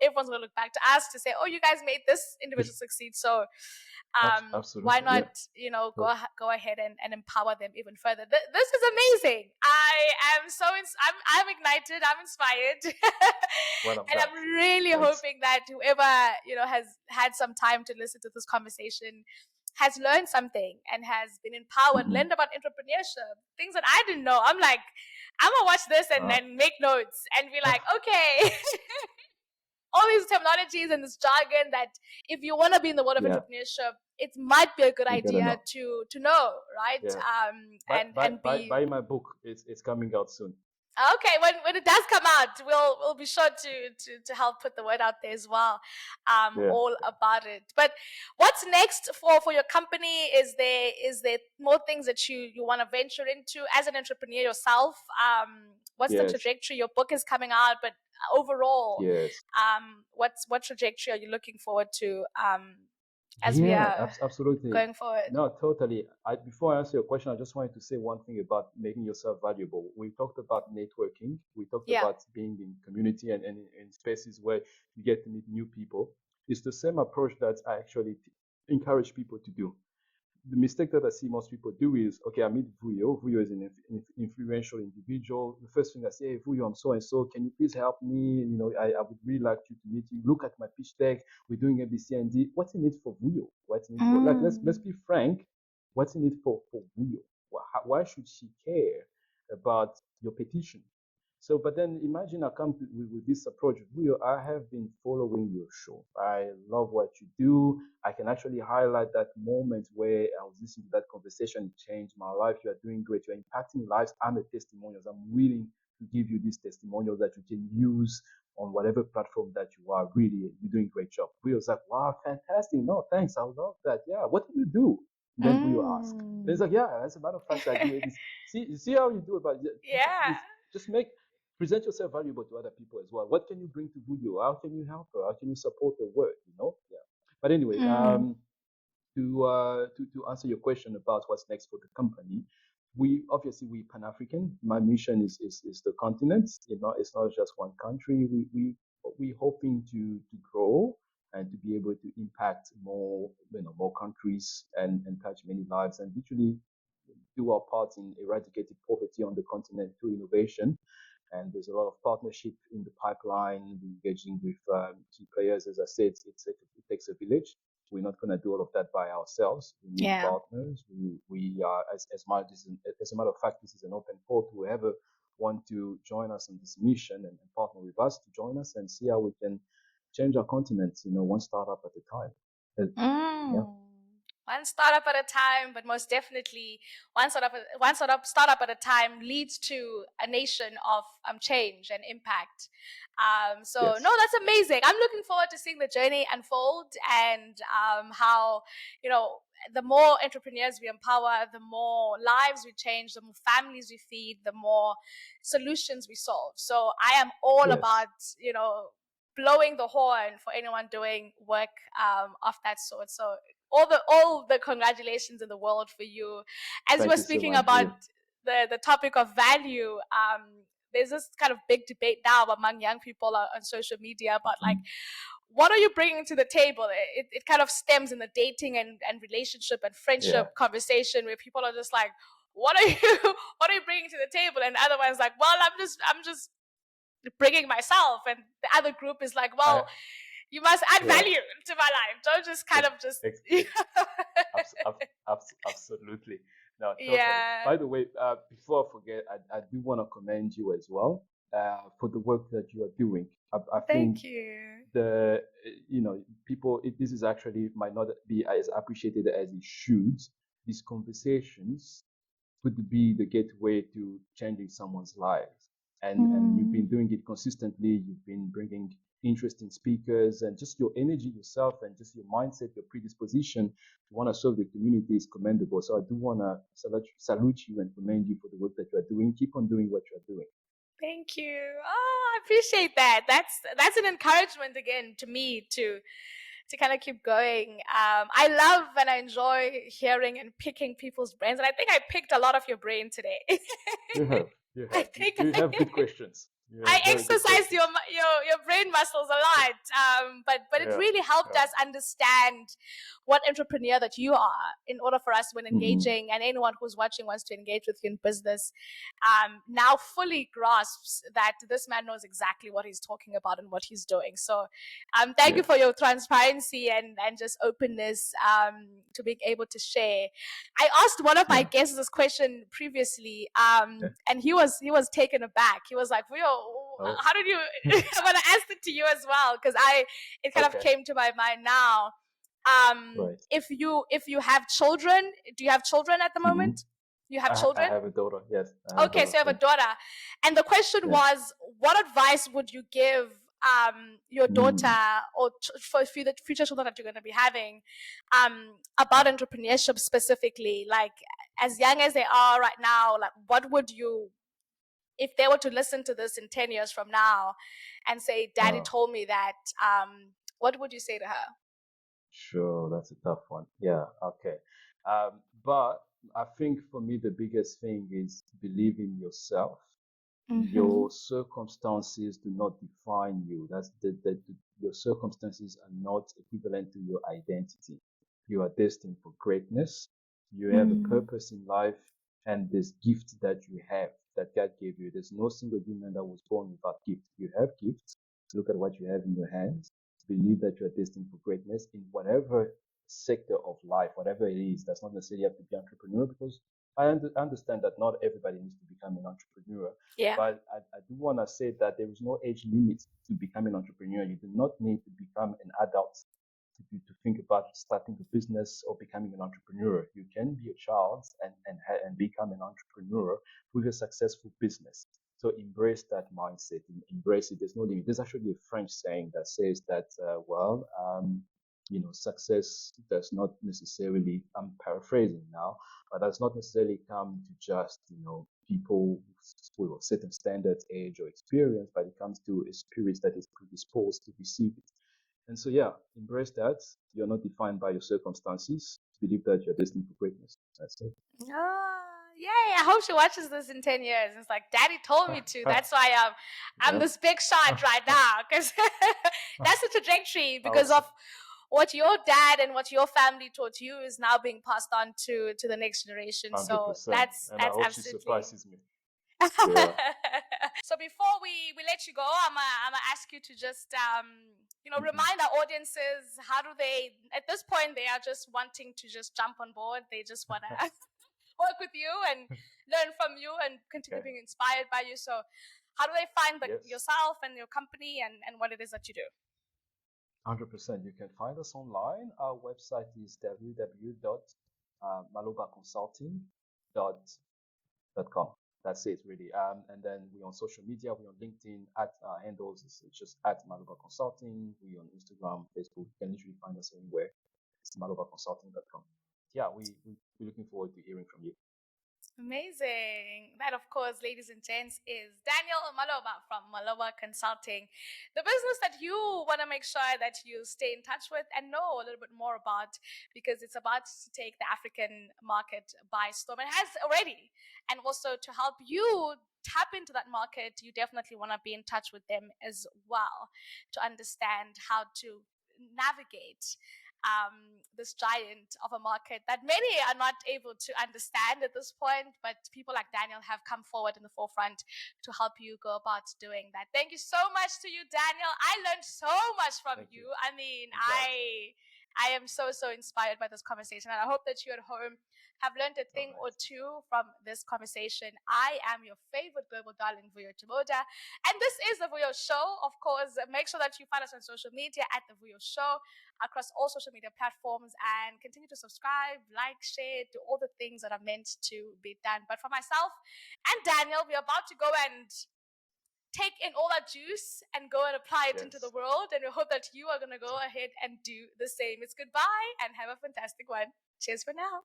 everyone's going to look back to us to say, oh, you guys made this individual succeed. So why Absolutely. not, Yeah. go ahead and empower them even further. This is amazing. I am I'm ignited, I'm inspired. Well, I'm And glad. I'm really Thanks. hoping that whoever has had some time to listen to this conversation has learned something and has been empowered, Mm-hmm. learned about entrepreneurship, things that I didn't know. I'm like, I'm gonna watch this Uh, and make notes and be like, okay, all these terminologies and this jargon that if you want to be in the world of yeah. entrepreneurship, it might be a good You gotta idea know. to know, right? Yeah. And be Buy my book. It's coming out soon. okay when it does come out. We'll be sure to help put the word out there as well, Yeah. all about it. But what's next for your company? Is there more things that you want to venture into as an entrepreneur yourself? What's the Yes. trajectory? Your book is coming out, but overall, Yes. what trajectory are you looking forward to, as we Yeah. are Absolutely. going forward? No, totally. Before I answer your question, I just wanted to say one thing about making yourself valuable. We talked about networking. We talked Yeah. about being in community and in spaces where you get to meet new people. It's the same approach that I actually encourage people to do. The mistake that I see most people do is, okay, I meet Vuyo. Vuyo is an influential individual. The first thing I say, hey, Vuyo, I'm so and so. Can you please help me? I would really like you to meet you. Look at my pitch deck. We're doing ABC and D. What's in it for Vuyo? What's in it for, like, let's Mm. be frank. What's in it for Vuyo? Why should she care? about your petition. So, but then imagine I come with this approach. Vuyo, I have been following your show. I love what you do. I can actually highlight that moment where I was listening to that conversation. It changed my life. You are doing great. You're impacting lives. I'm a testimonial. I'm willing to give you these testimonials that you can use on whatever platform that you are. Really, you're doing a great job. Vuyo's like, wow, fantastic. No, thanks. I love that. Yeah. What do you do? And then Vuyo asked. And he's Mm. like, yeah, as a matter of fact, I do ABC. See how you do it, but Yeah. just make present yourself valuable to other people as well. What can you bring to Vuyo? How can you help her? How can you support the work? Yeah. But anyway, Mm. to answer your question about what's next for the company, we Pan African. My mission is the continent. It's not just one country. We hoping to grow and to be able to impact more countries and touch many lives and literally do our part in eradicating poverty on the continent through innovation. And there's a lot of partnership in the pipeline, engaging with key players. As I said, it takes a village. We're not going to do all of that by ourselves. We need Yeah. partners. We are, as a matter of fact, this is an open call to whoever want to join us on this mission and partner with us to join us and see how we can change our continent, one startup at a time. Yeah. Mm. One startup at a time, but most definitely one sort of startup at a time leads to a nation of change and impact. So no, Yes. that's amazing. I'm looking forward to seeing the journey unfold and how you know the more entrepreneurs we empower, the more lives we change, the more families we feed, the more solutions we solve. So I am all Yes. about blowing the horn for anyone doing work of that sort. So all the congratulations in the world for you. As Thank we're you so speaking much, about Vuyo. the topic of value, there's this kind of big debate now among young people on social media about like, Mm-hmm. what are you bringing to the table? It kind of stems in the dating and relationship and Yeah. friendship conversation where people are just like, what are you what are you bringing to the table? And the other one's like, well, I'm just bringing myself. And the other group is like, I well, you must add yeah. value to my life. Don't just kind Ex, of just Absolutely. No, totally. yeah. By the way, before I forget, I do want to commend you as well for the work that you are doing. I think Thank you. the people this is actually might not be as appreciated as it should. These conversations could be the gateway to changing someone's lives. And you've been Mm. doing it consistently. You've been bringing interesting speakers, and just your energy yourself and just your mindset, your predisposition to want to serve the community is commendable. So I do want to salute you and commend you for the work that you are doing. Keep on doing what you are doing. Thank you. Oh, I appreciate that. That's an encouragement again to me to kind of keep going. I love and I enjoy hearing and picking people's brains, and I think I picked a lot of your brain today. You have, you I have, think you have good questions. You I have very good exercised questions. your brain muscles a lot, but it Yeah, really helped yeah. us understand what entrepreneur that you are in order for us when Mm-hmm. engaging, and anyone who's watching wants to engage with you in business, now fully grasps that this man knows exactly what he's talking about and what he's doing. So thank you for Yes. your transparency and just openness to being able to share. I asked one of my Yeah. guests this question previously, Yeah. and he was taken aback. He was like, "Vuyo, Oh. how did you?" I'm gonna ask it to you as well because it kind of Okay. came to my mind now. Right. If you have children, do you have children at the Mm-hmm. moment? You have I children? have a daughter. Yes, I have a Okay, daughter. so you have Yeah. a daughter, and the question Yeah. was, what advice would you give your daughter Mm. or for the future children that you're going to be having about entrepreneurship specifically, like as young as they are right now? Like, what would you, if they were to listen to this in 10 years from now and say, "Daddy Uh, told me that," what would you say to her? sure, that's a tough one. Yeah. Okay. But I think for me the biggest thing is believe in yourself. Mm-hmm. Your circumstances do not define you. Your circumstances are not equivalent to your identity. You are destined for greatness. You have a Mm. purpose in life, and this gift that you have that God gave you. There's no single human that was born without gift. You have gifts. Look at what you have in your hands. Believe that you are destined for greatness in whatever sector of life, whatever it is. That's not necessarily have to be entrepreneur because understand that not everybody needs to become an entrepreneur, Yeah. but I do want to say that there is no age limit to become an entrepreneur. You do not need to become an adult to think about starting a business or becoming an entrepreneur. You can be a child and become an entrepreneur with a successful business. So embrace that mindset, embrace it. There's no limit. There's actually a French saying that says that, success does not necessarily, I'm paraphrasing now, but does not necessarily come to just, people with a certain standards, age, or experience, but it comes to a spirit that is predisposed to receive it. And so, yeah, embrace that. You're not defined by your circumstances. Believe that you're destined for greatness. That's it. Oh, yay. I hope she watches this in 10 years. It's like, Daddy told me to. That's why I'm Yeah. this big shot right now. Because that's the trajectory because of what your dad and what your family taught you is now being passed on to the next generation. So 100%. that's And I that's hope she absolutely. surprises me. Yeah. So before we let you go, I'm gonna ask you to just remind our audiences, how do they, at this point they are just wanting to just jump on board, they just want to work with you and learn from you and continue Okay. being inspired by you. So how do they find Yes. yourself and your company and what it is that you do? 100%. You can find us online. Our website is www.malobaconsulting.com. That's it, really. And then we're on social media. We're on LinkedIn at our handles. It's just at Maloba Consulting. We're on Instagram, Facebook. You can literally find us anywhere. It's malobaconsulting.com. Yeah, we're looking forward to hearing from you. Amazing. That, of course, ladies and gents, is Daniel Maloba from Maloba Consulting. The business that you want to make sure that you stay in touch with and know a little bit more about, because it's about to take the African market by storm. It has already. And also to help you tap into that market, you definitely want to be in touch with them as well to understand how to navigate this giant of a market that many are not able to understand at this point, but people like Daniel have come forward in the forefront to help you go about doing that. Thank you so much to you, Daniel. I learned so much from you. I mean, I am so inspired by this conversation, and I hope that you at home have learned a thing or two from this conversation. I am your favorite global darling, Vuyo, and this is the Vuyo Show. Of course, make sure that you find us on social media at the Vuyo Show across all social media platforms, and continue to subscribe, like, share, do all the things that are meant to be done. But for myself and Daniel, we're about to go and take in all that juice and go and apply it into the world. And we hope that you are going to go ahead and do the same. It's goodbye and have a fantastic one. Cheers for now.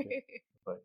Okay. Bye.